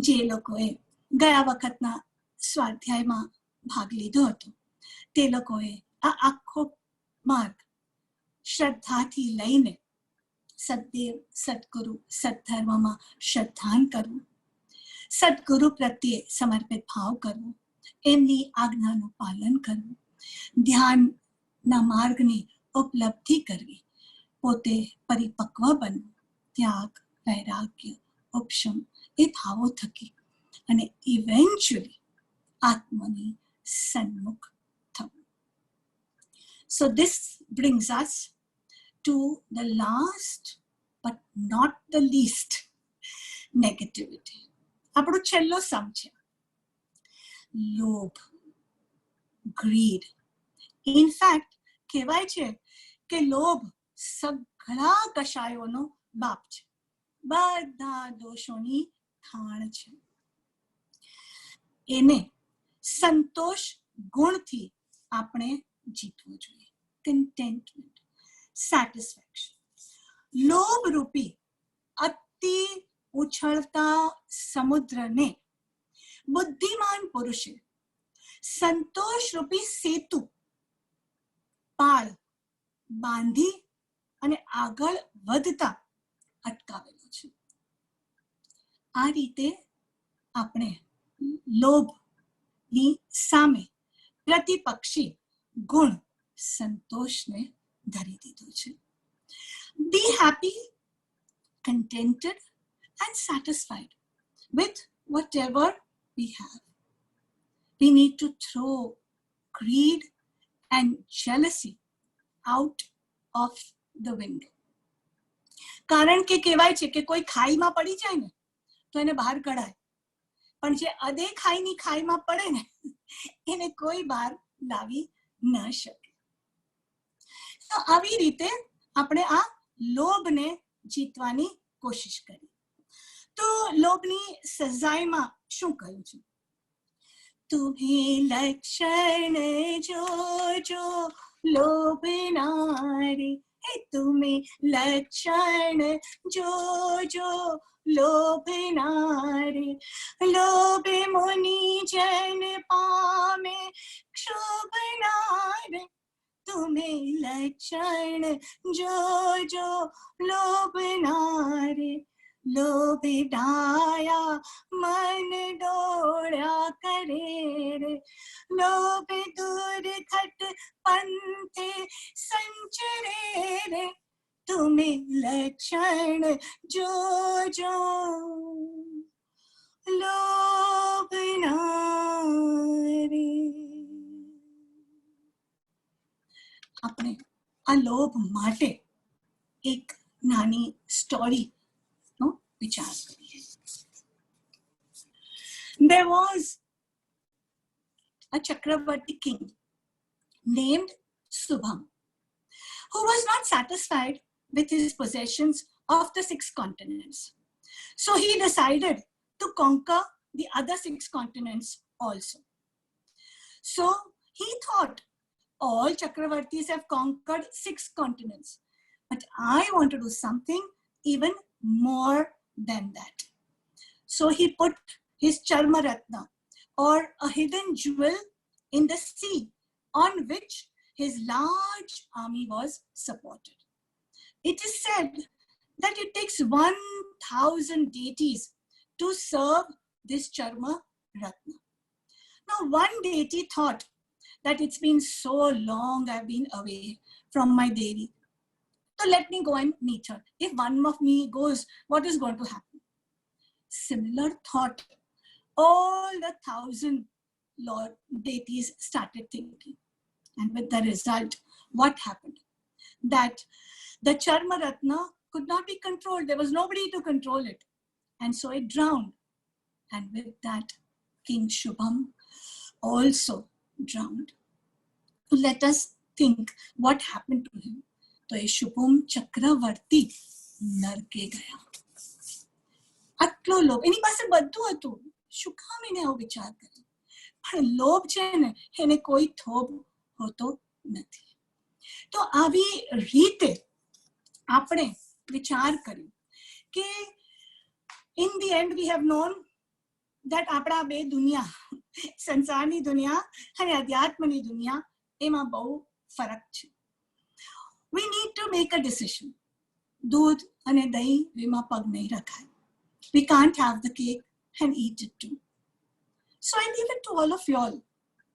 જે લોકોએ ગયા વખતના સ્વાધ્યાયમાં ભાગ લીધો હતો તે લોકોએ આ આખો માર્ગ શ્રદ્ધાથી લઈને સદદેવ, સદગુરુ, સદધર્મમાં શ્રદ્ધાન કરવું, સદગુરુ પ્રત્યે સમર્પિત ભાવ કરવો, એમની આજ્ઞાનું પાલન કરવું, ધ્યાનના માર્ગની ઉપલબ્ધિ કરવી, પોતે પરિપક્વ બનવું, ત્યાગ, વૈરાગ્ય, ઉપશમ એ ભાવો થકી અને ઇવેન્ચ્યુઅલી આત્માની સન્મુખ થવું. So this brings us to the last but not the least negativity. આપણો છેલ્લો સમ છે લોભ, ગ્રીડ. ઇનફેક્ટ કહેવાય છે કે લોભ સઘળા કશાયોનો બાપ છે, બધા દોષોની ખાણ છે. એને સંતોષ ગુણથી આપણે જીતવું જોઈએ. Containment, satisfaction. લોભ રૂપી અતિ ઉછળતા સમુદ્રને બુદ્ધિમાન પુરુષે સંતોષ રૂપી સેતુ પાળ બાંધી અને આગળ વધતા અટકાવેલો છે. આ રીતે આપણે લોભની સામે પ્રતિપક્ષી ગુણ સંતોષને ધરી દીધો છે. Be happy, contented and satisfied with whatever we have. We need to throw greed and jealousy out of the window. કારણ કે કહેવાય છે કે કોઈ ખાઈમાં પડી જાય ને તો એને બહાર કઢાય, પણ જે અદે ખાઈની ખાઈમાં પડે ને એને કોઈ બહાર લાવી ન શકે. તો આવી રીતે આપણે આ લોભને જીતવાની કોશિશ કરી. તો લોભની સજાઈમાં શું કહ્યું છે? तुम्हें लक्षण जो जो लोभनारे, हे तुम्हें लक्षण जो जो लोभनारे, लोभे मुनि जन पामे क्षोभनारे, तुम्हें लक्षण जो जो लोभनारे, लोभे डाया मन डोड़ा करे रे, लोभे दूर खट पंथे संचरे रे, तुम्हें लक्षण जो जो लोभनारे. આપણે આ લોભ માટે એક નાની સ્ટોરી વિચાર કરીએ. There was a Chakravarti king named Subham who was not satisfied with his possessions of the 6 continents. So he decided to conquer the other 6 continents also. So he thought, all Chakravartis have conquered 6 continents, but I want to do something even more than that. So he put his Charmaratna, or a hidden jewel, in the sea on which his large army was supported. It is said that it takes 1,000 deities to serve this Charmaratna. Now one deity thought that it's been so long I've been away from my Devi, so let me go and meet her. If one of me goes, what is going to happen? Similar thought all the 1,000 Lord deities started thinking. And with the result, what happened? That the Charmaratna could not be controlled. There was nobody to control it. And so it drowned. And with that, King Shubham also drowned. Let us think what happened to him. તો એ શુભમ ચક્રવર્તી નરકે ગયા. આટલો લોભ, એની પાસે બધું હતું, શું કામ એને આવો વિચાર કર્યો? પણ લોભ છે ને એને કોઈ થોભ હોતો નથી. તો આવી રીતે આપણે વિચાર કર્યો કે in the end we have known that આપણા બે દુનિયા, સંસારની દુનિયા અને અધ્યાત્મની દુનિયા, એમાં બહુ ફરક છે. We need to make a decision. दूध અને દહીં એમાં પગ નહીં રખાય. We can't have the cake and eat it too. So I leave it to all of y'all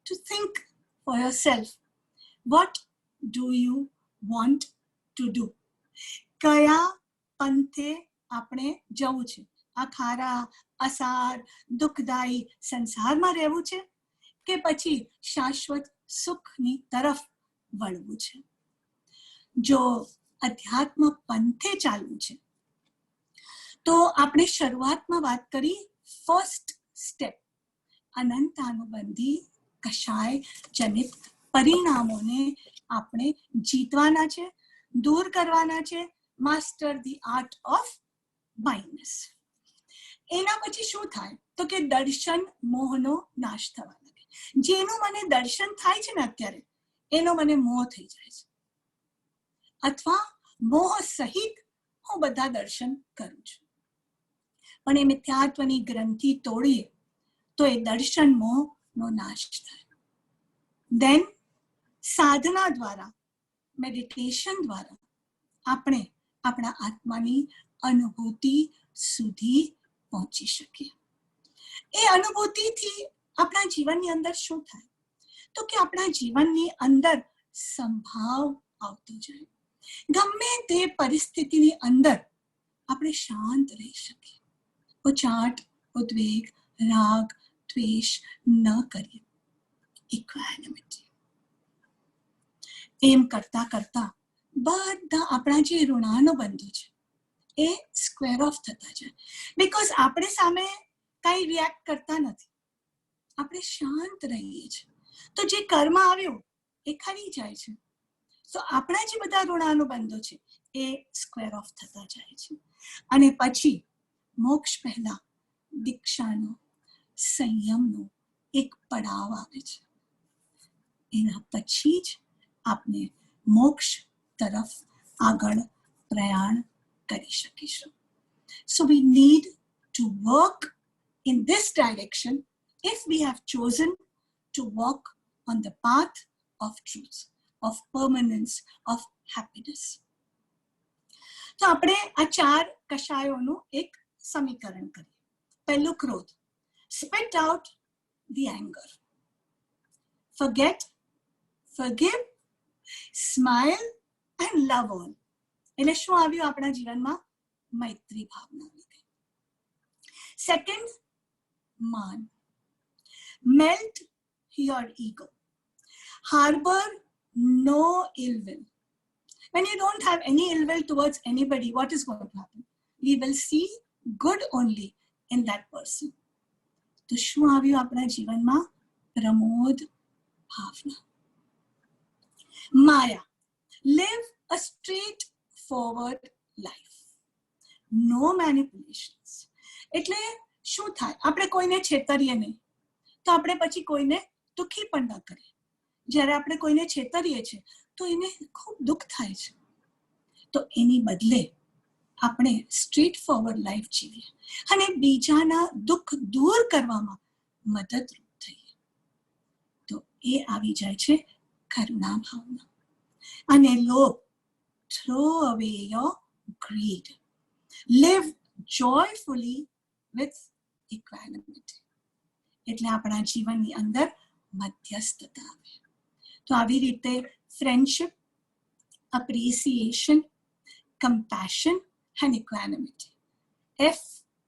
to think for yourself. What do you want to do? કયા પંથે આપણે જવું છે? આ ખારા, અસાર, દુઃખદાયી સંસારમાં રહેવું છે કે પછી શાશ્વત સુખની તરફ વળવું છે? જો અધ્યાત્મ પંથે ચાલવું છે તો આપણે શરૂઆતમાં વાત કરી ફર્સ્ટ સ્ટેપ, અનંતાનુબંધી કષાય જનિત પરિણામોને આપણે જીતવાના છે, દૂર કરવાના છે, master the art of minus. એના પછી શું થાય તો કે દર્શન મોહનો નાશ થવા લાગે. જેનું મને દર્શન થાય છે ને અત્યારે, એનો મને મોહ થઈ જાય છે, અથવા મોહ સહિત હું બધા દર્શન કરું છું. પણ એ મિથ્યાત્વની ગ્રંથિ તોડીએ તો એ દર્શન મોહનો નાશ થાય. દેન સાધના દ્વારા, મેડિટેશન દ્વારા આપણે આપણા આત્માની અનુભૂતિ સુધી પહોંચી શકીએ. એ અનુભૂતિથી આપણા જીવનની અંદર શું થાય તો કે આપણા જીવનની અંદર સંભાવ આવતો જાય. ગમે તે પરિસ્થિતિની અંદર આપણે શાંત રહી શકીએ. ઉચાટ, ઉદ્વેગ, રાગ, દ્વેષ ન કરીએ. ઇક્વાનિમિટી. એમ કરતા કરતા બધા આપણા જે ઋણાનુબંધો છે એ સ્ક્વેર ઓફ થતા જાય, બીકોઝ આપણે સામે કઈ રિએક્ટ કરતા નથી, આપણે શાંત રહીએ છીએ, તો જે કર્મ આવ્યું એ ખરી જાય છે. તો આપણા જે બધા ઋણાનુબંધો છે એ સ્ક્વેર ઓફ થતા જાય છે. અને પછી મોક્ષ પહેલા દીક્ષાનો, સંયમનો એક પડાવ આવે છે. એના પછી જ આપણે મોક્ષ તરફ આગળ પ્રયાણ કરી શકીશું. So we need to work in this direction if we have chosen to walk on the path of truth, of permanence, of happiness. તો આપણે આ 4 કશાયોનું એક સમીકરણ કરીએ. પહેલું ક્રોધ. Spit out the anger. Forget, forgive, smile and love all. એટલે શું આવ્યું આપણા જીવનમાં? મૈત્રી ભાવના લીધે. સેકન્ડ, માન. Melt your ego. Harbor no ill will. When you don't have any ill will towards anybody, what is going to happen? We will see good only in that person. તો શું આવ્યું આપણા જીવનમાં? પ્રમોદ ભાવના. માયા. Live a straightforward life. No manipulations. એટલે શું થાય? આપણે કોઈને છેતરીએ નહીં, તો આપણે પછી કોઈને દુઃખી પણ ન કરીએ. જ્યારે આપણે કોઈને છેતરીએ છીએ તો એને ખૂબ દુઃખ થાય છે. તો એની બદલે આપણે સ્ટ્રેટ ફોરવર્ડ લાઈફ જીવીએ અને બીજાના દુઃખ દૂર કરવામાં મદદરૂપ થઈએ. તો એ આવી જાય છે કરુણા ભાવના. અને લોભ. Throw away your greed. Live joyfully with equanimity. એટલે આપણા જીવનની અંદર મધ્યસ્થતા આવે. તો આવી રીતે friendship, appreciation, compassion and equanimity. F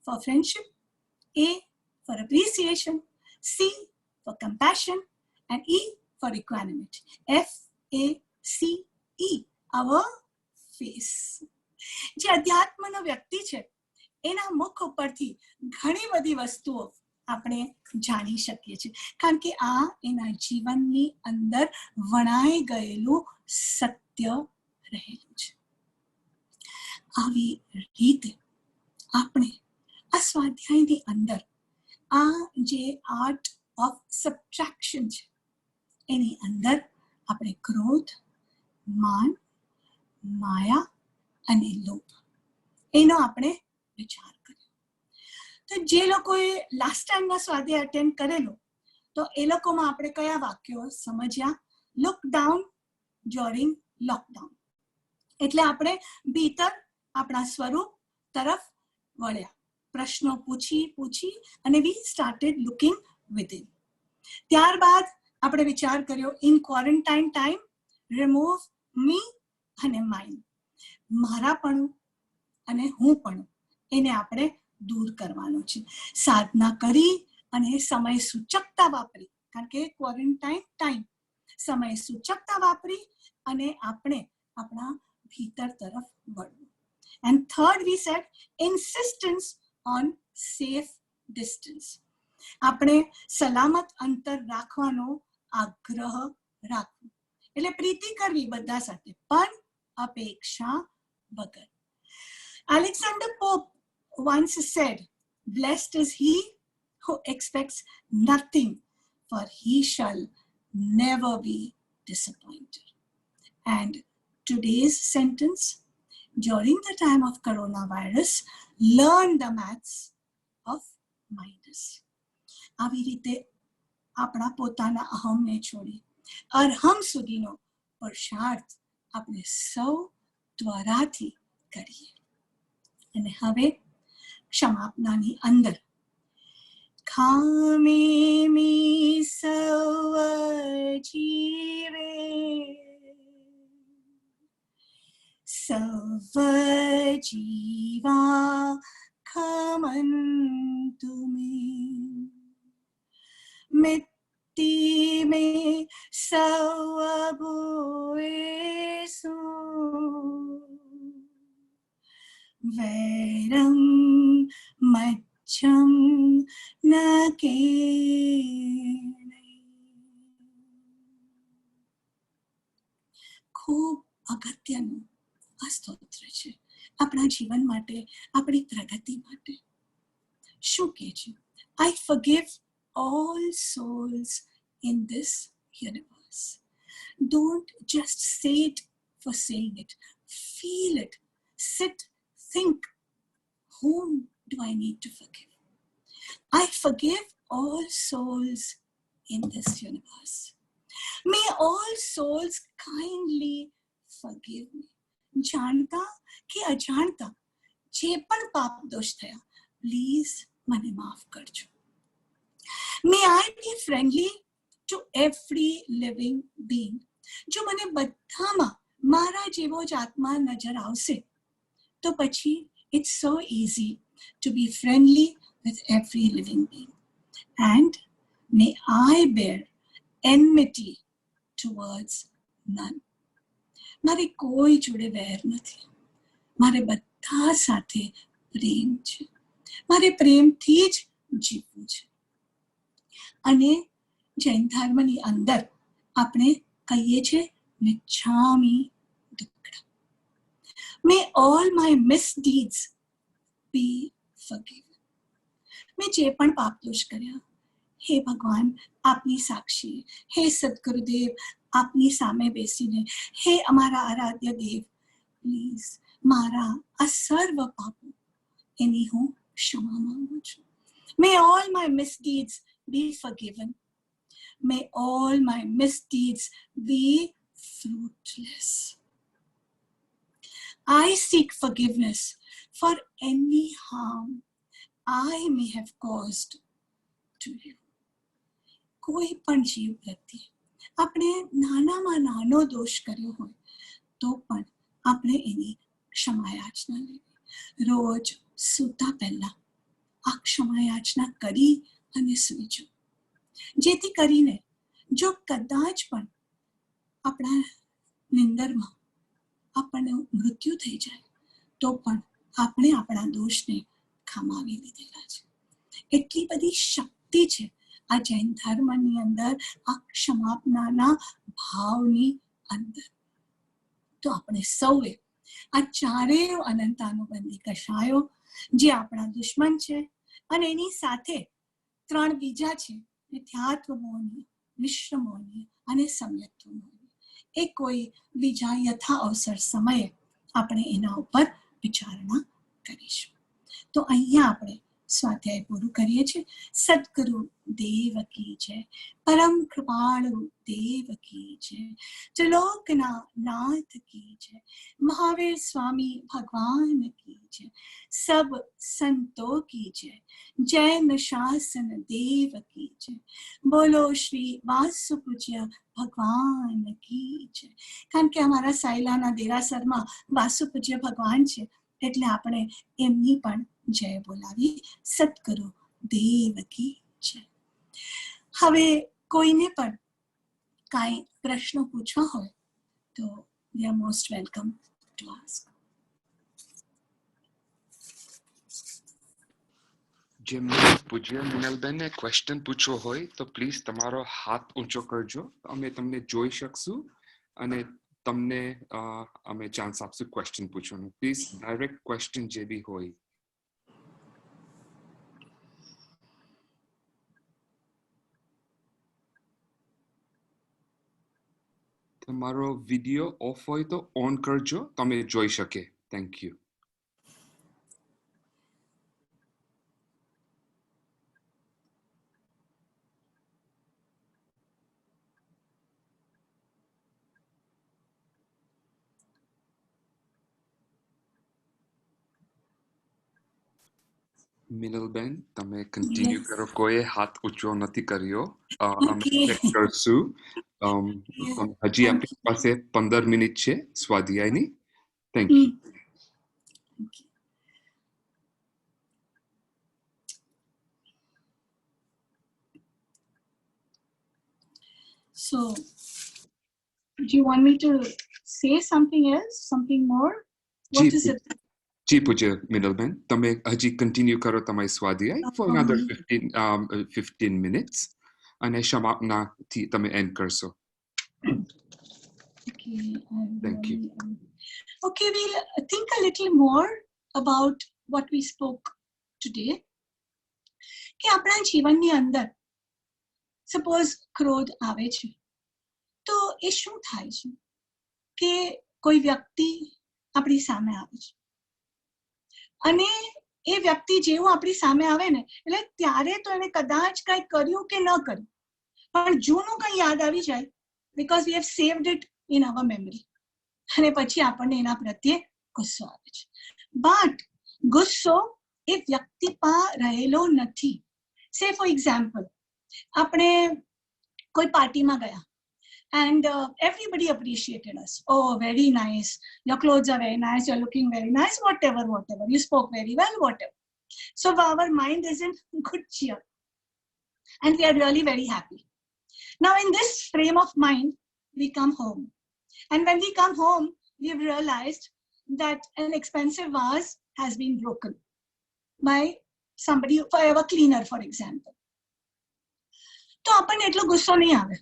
for friendship, A for appreciation, C for compassion and E for equanimity. FACE, our face. જે અધ્યાત્મનો વ્યક્તિ છે એના મુખ ઉપરથી ઘણી બધી વસ્તુઓ આપણે જાણી શકીએ છીએ, કારણ કે આ એના જીવનની અંદર વણાઈ ગયેલું સત્ય રહેલું છે. આવી રીતે આપણે આ સ્વાધ્યાયની અંદર આ જે આર્ટ ઓફ સબટ્રેક્શન છે એની અંદર આપણે ક્રોધ, માન, માયા અને લોભ એનો આપણે વિચાર કર્યો. તો જે લોકોએ લાસ્ટ ટાઈમના સ્વાધ્યાય અટેન્ડ કરેલો, તો એ લોકોમાં આપણે કયા વાક્યો સમજ્યા? Look down during lockdown. એટલે આપણે ભીતર આપણા સ્વરૂપ તરફ વળ્યા, પ્રશ્નો પૂછી અને વી સ્ટાર્ટેડ લુકિંગ વિધિન. ત્યારબાદ આપણે વિચાર કર્યો ઇન ક્વોરન્ટાઇન ટાઈમ રિમૂવ મી અને માઇન્ડ. મારાપણું અને હુંપણું એને આપણે દૂર કરવાનો છે. સાધના કરી અને સમય સૂચકતા વાપરી, કારણ કે ક્વોરન્ટાઇન ટાઈમ, સમય સૂચકતા વાપરી અને આપણે આપણા ભીતર તરફ વળવું. And third we said insistence on safe distance. આપણે સલામત અંતર રાખવાનો આગ્રહ રાખવો, એટલે પ્રીતિ કરવી બધા સાથે, પણ અપેક્ષા વગર. Alexander Pope once said, "Blessed is he who expects nothing, for he shall never be disappointed." And today's sentence, during the time of coronavirus, learn the maths of minus. આવી રીતે આપણા પોતાના અહમને છોડી અરહમ સુધીનો પુરુષાર્થ આપણે સૌ ત્વરાથી કરીએ. અને હવે ક્ષમાપનાની અંદર ખામે મી સૌ જીવે સવ જીવા ખમંતુ મે મિત્તિ મે સવ ભૂએસુ वैरं मच्छं न केनय. ખૂબ અગત્યનું આ સ્તોત્ર છે આપણા જીવન માટે, આપણી પ્રગતિ માટે. શું કહે છે? I forgive all souls in this universe. Don't just say it for saying it. Feel it. Sit, think. Whom do I need to forgive? I forgive all souls in this universe. May all souls kindly forgive me. જાણતા કે અજાણતા જે પણ પાપ દોષ થયા, please મને માફ કરજો. May I be friendly to every living being. જો મને બધામાં મારા જેવો જ આત્મા નજર આવશે તો પછી it's so easy to be friendly with every living being. And may I bear enmity towards none. મારે કોઈ જોડે વેર નથી, મારે બધા સાથે પ્રેમ છે, મારે પ્રેમથી જ જીવવું છે. અને જૈન ધર્મની અંદર આપણે કહીએ છીએ મિચ્છામિ દુક્કડમ. May all my misdeeds be forgiven. મેં જે પણ પાપ દોષ કર્યા, હે ભગવાન આપની સાક્ષી, હે સદગુરુદેવ આપની સામે બેસીને, હે અમારા આરાધ્ય દેવ, પ્લીઝ મારા આ સર્વ પાપો એની હું ક્ષમા માંગુ છું. May all my misdeeds be forgiven. May all my misdeeds be fruitless. I seek forgiveness for any harm I may have caused to you. કોઈ પણ જીવ પ્રત્યે આપણે નાનામાં નાનો દોષ કર્યો હોય તો પણ આપણે એની ક્ષમાયાચના લેવી. રોજ સૂતા પહેલા આ ક્ષમાયાચના કરી અને સૂઈ જવું, જેથી કરીને જો કદાચ પણ આપણા નિંદરમાં આપણને મૃત્યુ થઈ જાય તો પણ આપણે આપણા દોષને ખમાવી લીધેલા છે. એટલી બધી શક્તિ છે આ જૈન ધર્મની અંદર, આ ક્ષમાપનાના ભાવની અંદર. તો આપણે સૌએ આ ચારેય અનંતાનુબંધી કષાયો જે આપણા દુશ્મન છે અને એની સાથે 3 બીજા છે, મિથ્યાત્વ મૌની, મિશ્ર મૌની અને સમ્યક્ત્વ મૌની. એ કોઈ બીજા યથા અવસર સમયે આપણે એના ઉપર વિચારણા કરીશું. તો અહીંયા આપણે સ્વાધ્યાય પૂરું કરીએ છીએ. સદગુરુ દેવ કી જય, પરમ કૃપાળુ દેવ કી જય, ત્રિલોકના નાથ કી જય, મહાવીર સ્વામી ભગવાન કી જય, સબ સંતો કી જય, જૈન શાસન દેવ કી જય, બોલો શ્રી વાસુપૂજ્ય ભગવાન કી જય. કારણ કે અમારા સાયલાના દેરાસરમાં વાસુપૂજ્ય ભગવાન છે એટલે આપણે એમની પણ જય બોલાવી. સદગુરુ દેવ કી જય. હવે કોઈને પણ કાંઈ પ્રશ્નો પૂછવા હોય તો you are most welcome to ask.
જેમને પૂજ્ય મિનલબેને ક્વેશ્ચન પૂછવો હોય તો પ્લીઝ તમારો હાથ ઊંચો કરજો, અમે તમને જોઈ શકશું અને તમને અમે ચાન્સ આપશું ક્વેશ્ચન પૂછવાનું. પ્લીઝ ડાયરેક્ટ ક્વેશ્ચન જે બી હોય. તમારો વિડીયો ઓફ હોય તો ઓન કરજો, તમે જોઈ શકે. Thank you. મિનલબેન તમે કન્ટિન્યુ કરો, કોઈ હાથ ઊંચો નથી કર્યો. અમે ચેક કરશું. હજી આપણી પાસે 15 મિનિટ છે સ્વાધ્યાયની. Thank you.
So, do you want me to say something else, something more? What is it?
જી પૂજ્ય મિનલબેન, તમે હજી કન્ટિન્યુ કરો તમારી સ્વાધ્યાય for another 15 minutes અને સમાપનાથી તમે એન્ડ કરશો.
Okay.
Thank you.
Okay, we'll think a little more about what we spoke today. કે આપણા જીવનની અંદર સપોઝ ક્રોધ આવે છે તો એ શું થાય છે કે કોઈ વ્યક્તિ આપણી સામે આવે છે અને એ વ્યક્તિ જેવું આપણી સામે આવે ને એટલે ત્યારે તો એને કદાચ કંઈ કર્યું કે ન કર્યું, પણ જૂનું કંઈ યાદ આવી જાય because we have saved it in our memory અને પછી આપણને એના પ્રત્યે ગુસ્સો આવે છે. બટ ગુસ્સો એ વ્યક્તિ પર રહેલો નથી. સે ફોર એક્ઝામ્પલ, આપણે કોઈ પાર્ટીમાં ગયા and everybody appreciated us. Oh, very nice. Your clothes are very nice. You're looking very nice. Whatever. You spoke very well, whatever. So our mind is in good cheer. And we are really very happy. Now, in this frame of mind, we come home. And when we come home, we've realized that an expensive vase has been broken by somebody, forever cleaner, for example. તો આપણને એટલો ગુસ્સો નહીં આવે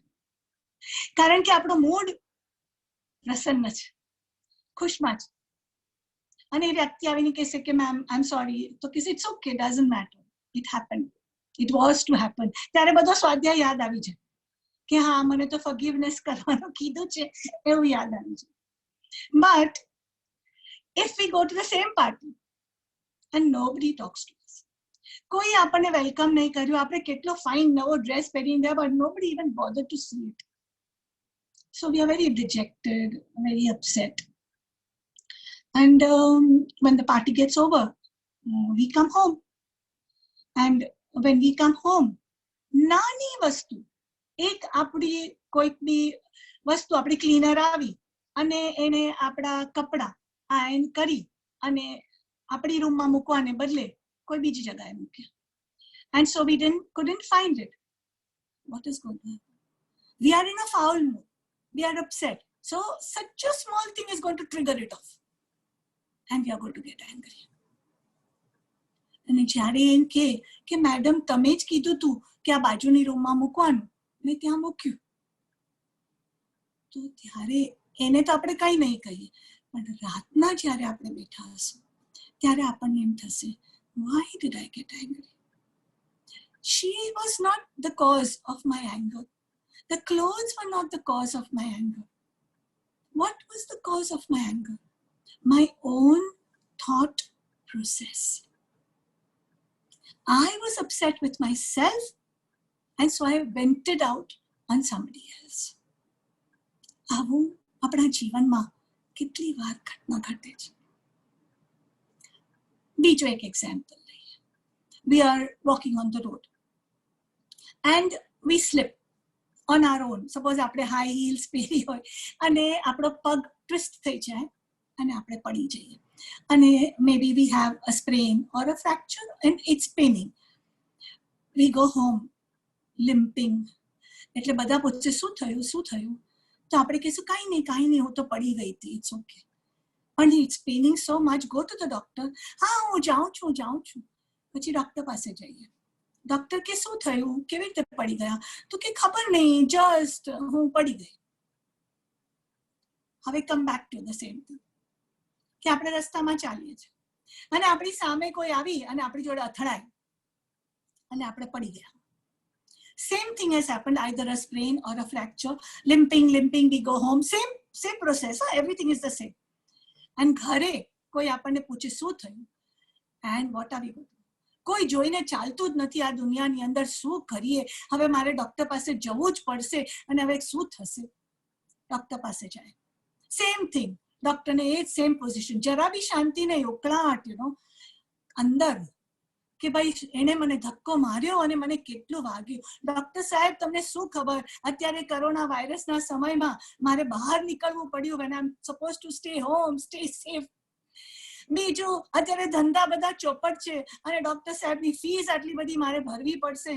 કારણ કે આપણો mood પ્રસન્ન છે, ખુશમાં છે. અને એ વ્યક્તિ આવીને કહેશે કે મેમ આઈ એમ સોરી, તો કહેશે it's okay, doesn't matter, it happen, it was to happen. ત્યારે બધો સ્વાધ્યાય યાદ આવી જાય કે હા મને તો ફોરગિવનેસ કરવાનું કીધું છે એવું યાદ આવી જાય. But if we go to the same party and nobody talks to us, કોઈ આપણને વેલકમ નહીં કર્યું, આપણે કેટલો ફાઇન નવો ડ્રેસ પહેરીને ગયા but nobody even bother to see it. So we are very dejected, very upset. And when the party gets over, we come home. And when we come home, નાની વસ્તુ, એક આપણી કોઈક બી વસ્તુ, આપણી ક્લીનર આવી અને એને આપણા કપડા આયન કરી અને આપણી રૂમમાં મૂકવાને બદલે કોઈ બીજી જગ્યાએ મૂક્યા. And so we couldn't find it. What is going on? We are in a foul mood. We are upset. So such a small thing is going to trigger it off. And we are going to get angry. અને જ્યારે એમ કે madam તમે જ કીધું તું કે આ બાજુની રૂમમાં મૂકવાનું, મેં ત્યાં મૂક્યું, તો ત્યારે એને તો આપણે કંઈ નહીં કહીએ, પણ રાતના જ્યારે આપણે બેઠા હશું ત્યારે આપણને એમ થશે, why did I get angry? She was not the cause of my anger. The clothes were not the cause of my anger. What was the cause of my anger? My own thought process. I was upset with myself, and so I vented out on somebody else. આવું આપણા જીવનમાં કેટલી વાર ઘટના ઘટે છે. બીજો એક એક્ઝામ્પલ લઈએ. We are walking on the road and we slip on our own. Suppose આપણે હાઈ હીલ્સ પહેરી હોય અને આપણો પગ ટ્વિસ્ટ થઈ જાય અને આપણે પડી જઈએ અને maybe we have a sprain or a fracture and it's paining. We go home limping. એટલે બધા પૂછે શું થયું? તો આપણે કહીશું કાંઈ નહીં, હું તો પડી ગઈ હતી, ઇટ્સ ઓકે. પણ it's paining so much, go to the doctor. હા હું જાઉં છું. પછી ડોક્ટર પાસે જઈએ. ડોક્ટર કે શું થયું, કેવી રીતે પડી ગયા? તો કે ખબર નહીં, જસ્ટ હું પડી ગઈ. હવે come back to the same thing કે આપણે રસ્તામાં ચાલીએ છીએ અને આપણી સામે કોઈ આવી અને આપણી જોડે અથડાય અને આપણે પડી ગયા. Same thing has happened, either a sprain or a fracture. Limping, we go home. Same process. Everything is the same. And ઘરે કોઈ આપણને પૂછે શું થયું? And what are we going to do? કોઈ જોઈને ચાલતું જ નથી આ દુનિયાની અંદર, શું કરીએ? હવે મારે ડોક્ટર પાસે જવું જ પડશે અને હવે શું થશે? ડોક્ટર પાસે જાય. સેમ થિંગ, ડોક્ટરને એ જ સેમ પોઝિશન, જરા બી શાંતિ નહીં, ઉકળાટ, અંદર કે ભાઈ એને મને ધક્કો માર્યો અને મને કેટલું વાગ્યું. ડોક્ટર સાહેબ તમને શું ખબર, અત્યારે કોરોના વાયરસના સમયમાં મારે બહાર નીકળવું પડ્યું when I'm supposed to stay home, stay safe. બીજું અત્યારે ધંધા બધા ચોપટ છે અને ડોક્ટર સાહેબની ફીસ આટલી બધી મારે ભરવી પડશે.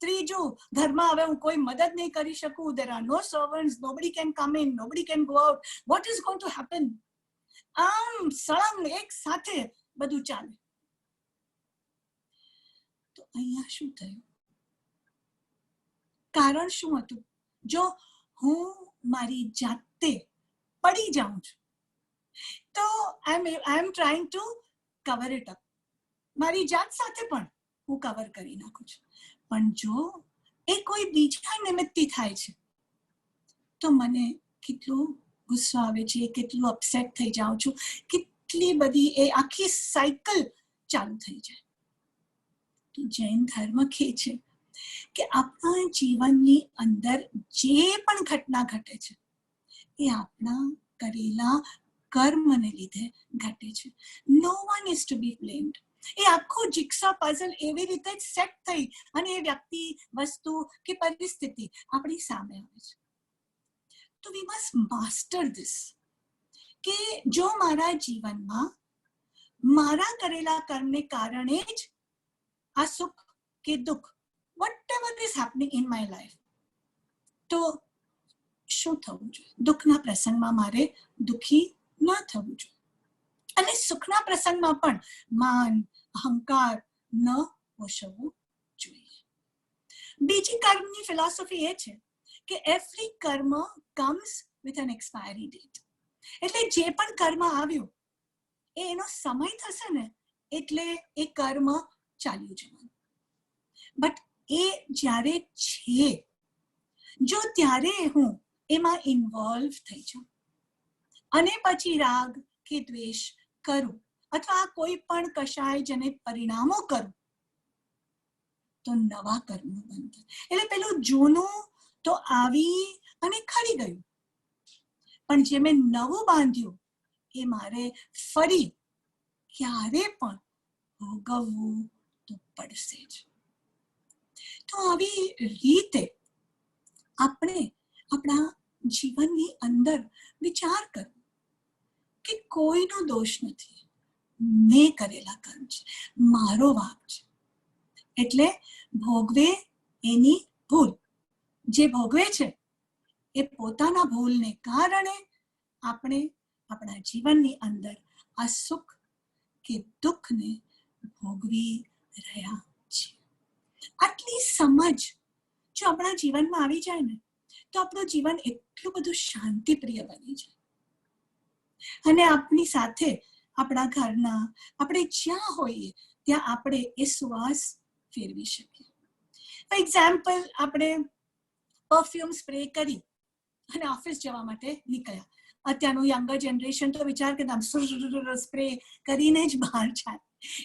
ત્રીજું, ઘરમાં હવે હું કોઈ મદદ નહીં કરી શકું. There are no servants, nobody can come in, nobody can go out. What is going to happen? આમ સળંગ એક સાથે બધું ચાલે. તો અહીંયા શું થયું? કારણ શું હતું? જો હું મારી જાતે પડી જાઉં છું તો I am trying to cover it up. મારી જાત સાથે પણ હું કવર કરી નાખું છું. પણ જો એ કોઈ બીજા નિમિત્તથી થાય છે તો મને કેટલું ગુસ્સો આવે છે, કેટલું અપસેટ થઈ જાઉં છું, કેટલી બધી એ આખી સાયકલ ચાલુ થઈ જાય. તો જૈન ધર્મ કહે છે કે આપણા જીવનની અંદર જે પણ ઘટના ઘટે છે એ આપણા કરેલા કર્મને લીધે ઘટે છે. નો વન ઇઝ ટુ બી બ્લેમ્ડ. એ આખો જિક્સા પઝલ એવી રીતે જ સેટ થઈ અને એ વ્યક્તિ, વસ્તુ કે પરિસ્થિતિ આપણી સામે આવે છે. તો વી મસ્ટ માસ્ટર ધીસ કે જો મારા જીવનમાં મારા કરેલા કર્મને કારણે જ આ સુખ કે દુઃખ, whatever is happening in my life, તો શું થવું જોઈએ? દુઃખના પ્રસંગમાં મારે દુઃખી ન થવું જોઈએ અને સુખના પ્રસંગમાં પણ માન, અહંકાર ન પોષવવું જોઈએ. બીજી કર્મની ફિલોસોફી એ છે કે એવરી કર્મ comes with an expiry date. એટલે જે પણ કર્મ આવ્યું એનો સમય થશે ને એટલે એ કર્મ ચાલ્યું જવાનું. બટ એ જ્યારે છે, જો ત્યારે હું એમાં ઇન્વોલ્વ થઈ જાઉં અને પછી રાગ કે દ્વેષ કરું અથવા કોઈ પણ કશાય જેને પરિણામો કરું તો નવા કર્મો બનતા. એટલે પેલું જૂનું તો આવી અને ખરી ગયું, પણ જે મેં નવું બાંધ્યું એ મારે ફરી ક્યારે પણ ભોગવવું તો પડશે જ. તો આવી રીતે આપણે આપણા જીવનની અંદર વિચાર કરવો કે કોઈનો દોષ નથી, મેં કરેલા કર્મ છે, મારો વાંક છે. એટલે ભોગવે એની ભૂલ. જે ભોગવે છે એ પોતાના ભૂલને કારણે આપણે આપણા જીવનની અંદર આ સુખ કે દુઃખને ભોગવી રહ્યા છીએ. આટલી સમજ જો આપણા જીવનમાં આવી જાય ને તો આપણું જીવન એટલું બધું શાંતિપ્રિય બની જાય અને આપણી સાથે આપણા ઘરના, આપણે જ્યાં હોઈએ ત્યાં આપણે એ સુવાસ ફેરવી શકીએ. ફોર એક્ઝામ્પલ, આપણે પરફ્યુમ સ્પ્રે કરી અને ઓફિસ જવા માટે નીકળ્યા. અત્યારનું યંગર જનરેશન તો વિચાર કે સ્પ્રે કરીને જ બહાર જાય.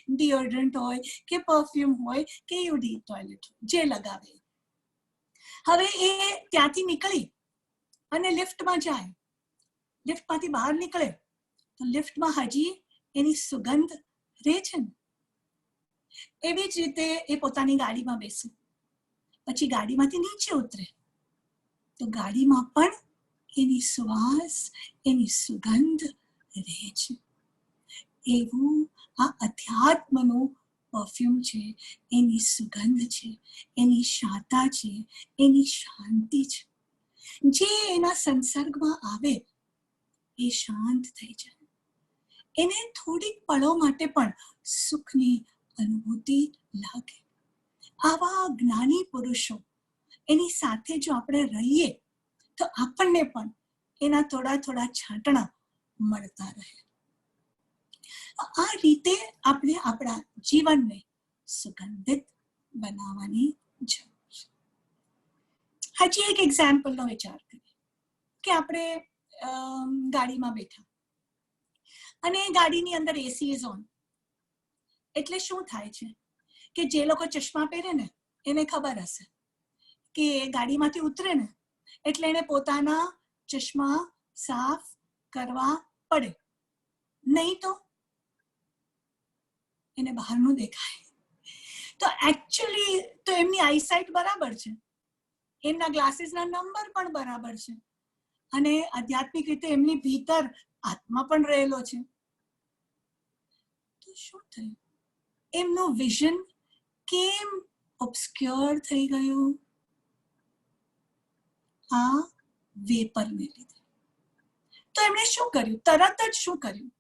ડિઓડ્રન્ટ હોય કે પરફ્યુમ હોય કે યુડી ટોયલેટ જે લગાવે. હવે એ ત્યાંથી નીકળી અને લિફ્ટમાં જાય. લિફ્ટમાંથી બહાર નીકળે તો લિફ્ટમાં હજી એની સુગંધ રહે છે ને. એવી જ રીતે એ પોતાની ગાડીમાં બેસે, પછી ગાડીમાંથી નીચે ઉતરે તો ગાડીમાં પણ એની સુવાસ, એની સુગંધ રહે છે. એવું આ અધ્યાત્મનું પરફ્યુમ છે, એની સુગંધ છે, એની શાતા છે, એની શાંતિ છે. જે એના સંસર્ગમાં આવે એ શાંત થઈ જાય. એને થોડીક પળો માટે પણ સુખની અનુભૂતિ લાગે. આવા જ્ઞાની પુરુષો એની સાથે જો આપણે રહીએ તો આપણને પણ એના થોડા થોડા છાંટણા મળતા રહે. આ રીતે આપણે આપણા જીવનને સુગંધિત બનાવવાની જરૂર છે. હજી એક એક્ઝામ્પલનો વિચાર કરીએ કે આપણે ગાડીમાં બેઠા અને ગાડીની અંદર એસી ઇઝ ઓન. એટલે શું થાય છે કે જે લોકો ચશ્મા પહેરે ને એને ખબર હશે કે ગાડીમાંથી ઉતરે ને એટલે એને પોતાના ચશ્મા સાફ કરવા પડે, નહીં તો એને બહારનું દેખાય. તો એકચ્યુઅલી તો એમની આઈસાઇટ બરાબર છે, એમના ગ્લાસીસના નંબર પણ બરાબર છે અને આધ્યાત્મિક રીતે એમની ભીતર આત્મા પણ રહેલો છે. તો શું થયું? એમનું વિઝન કેમ ઓબ્સ્ક્યોર થઈ ગયું આ વેપરને લીધે. તો એમણે શું કર્યું? તરત જ શું કર્યું?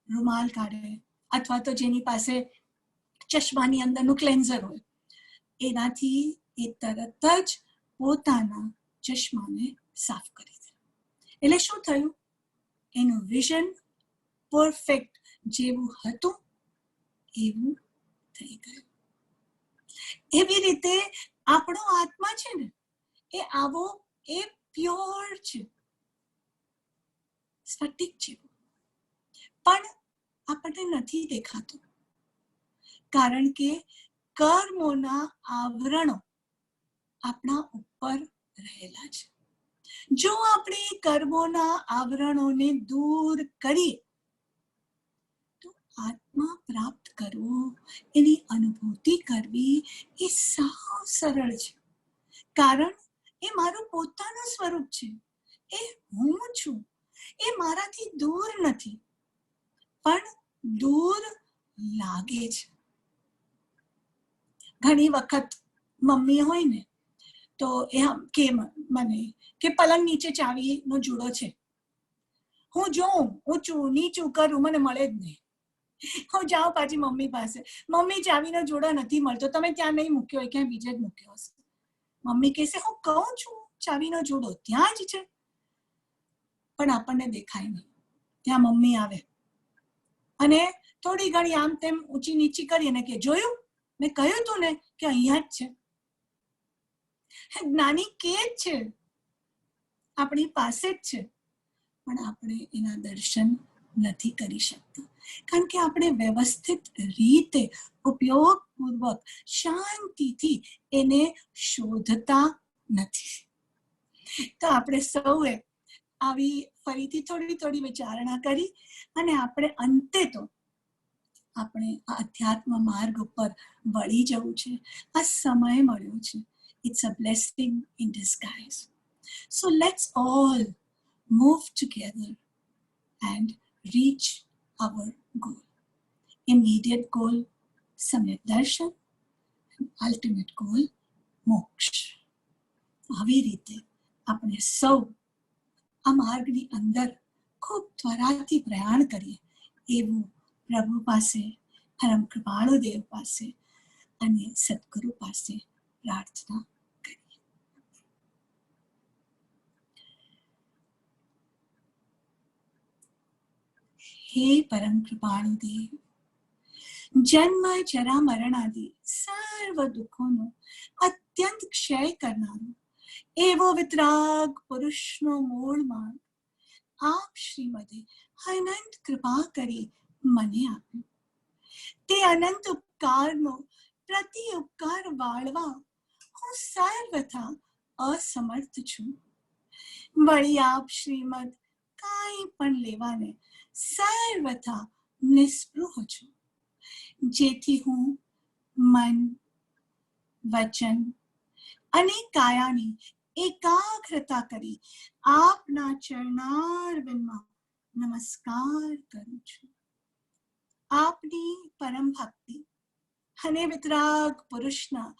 રૂમાલ કાઢે અથવા તો જેની પાસે ચશ્માની અંદરનું ક્લેન્ઝર હોય એનાથી એ તરત જ પોતાના ચશ્માને સાફ કરી દે. એટલે શું થયું? એનું વિઝન પરફેક્ટ જેવું હતું એવું થઈ ગયું. એવી રીતે આપણો આત્મા છે ને એ આવો એ પ્યોર છે, સ્ફટિક જેવું, પણ આપણને નથી દેખાતું કારણ કે કર્મોના આવરણો આપણા ઉપર રહેલા છે. જો આપણે કર્મોના આવરણોને દૂર કરીએ તો આત્મા પ્રાપ્ત કરવો, એની અનુભૂતિ કરવી એ સાવ સરળ છે. કારણ એ મારું પોતાનું સ્વરૂપ છે, એ હું છું, એ મારાથી દૂર નથી, પણ દૂર લાગે છે. ઘણી વખત મમ્મી હોય ને તો એ કે મને કે પલંગ નીચે ચાવીનો જુડો છે, હું જોઉં ઊંચું નીચું કરું મને મળે જ નહીં. હું જાઉં પાછી મમ્મી પાસે, મમ્મી ચાવીનો જોડો નથી મળતો, તમે ત્યાં નહીં મૂક્યો હોય, ક્યાંય બીજે જ મૂક્યો હશે. મમ્મી કહેશે હું કહું છું ચાવીનો જોડો ત્યાં જ છે, પણ આપણને દેખાય નહીં. ત્યાં મમ્મી આવે અને થોડી ઘણી આમ તેમ ઊંચી નીચી કરીને કે જોયું, મેં કહ્યું તું ને કે અહીંયા જ છે. જ્ઞાની કે જ છે આપણી પાસે જ છે, પણ આપણે એના દર્શન નથી કરી શકતા કારણ કે આપણે વ્યવસ્થિત રીતે ઉપયોગપૂર્વક શાંતિથી એને શોધતા નથી. તો આપણે સૌએ આવી ફરીથી થોડી થોડી વિચારણા કરી અને આપણે અંતે તો આપણે આ અધ્યાત્મ માર્ગ ઉપર વળી જવું છે. આ સમય મળ્યો છે. It's a blessing in disguise. So let's all move together and reach our goal. Immediate goal, Samyak Darshan, and ultimate goal, Moksha. આવી રીતે આપણે સૌ આ માર્ગની અંદર ખૂબ ત્વરાથી પ્રયાણ કરીએ એવું પ્રભુ પાસે, પરમ કૃપાળુ દેવ પાસે અને સદગુરુ પાસે પ્રાર્થના કરીએ. હે પરમ કૃપાળુ દેવ, જન્મ જરા મરણાદિ સર્વ દુઃખોનો અત્યંત ક્ષય કરનારો એવો વિતરાગ પુરુષનો મૂળ માર્ગ આપ શ્રીમદે અનંત કૃપા કરી મને આપ્યો. તે અનંત ઉપકારનો પ્રતિ ઉપકાર વાળવા હું સર્વથા અસમર્થ છું. વળી આપ શ્રીમદ કાંઈ પણ લેવાને સર્વથા નિસ્પૃહ છું, જેથી હું મન, વચન અને કાયાની એકાગ્રતા કરી આપના ચરણારવિંદમાં નમસ્કાર કરું છું. આપની પરમ ભક્તિ અને વિતરાગ પુરુષના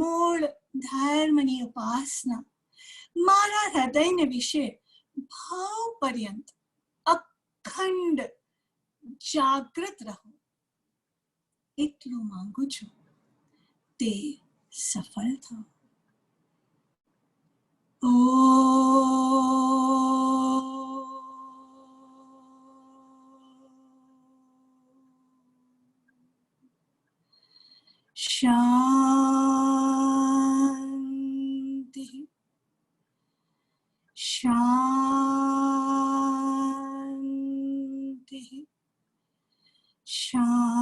મૂળ ધર્મની ઉપાસના મારા હૃદયને વિશે ભાવ પર્યંત અખંડ જાગૃત રહો એટલું માંગુ છું. તે સફળ થયો. શાંતિ શાંતિ શાંતિ.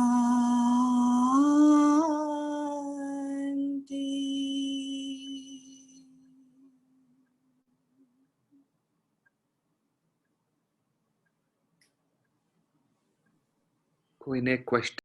કોઈને ક્વેશ્ચન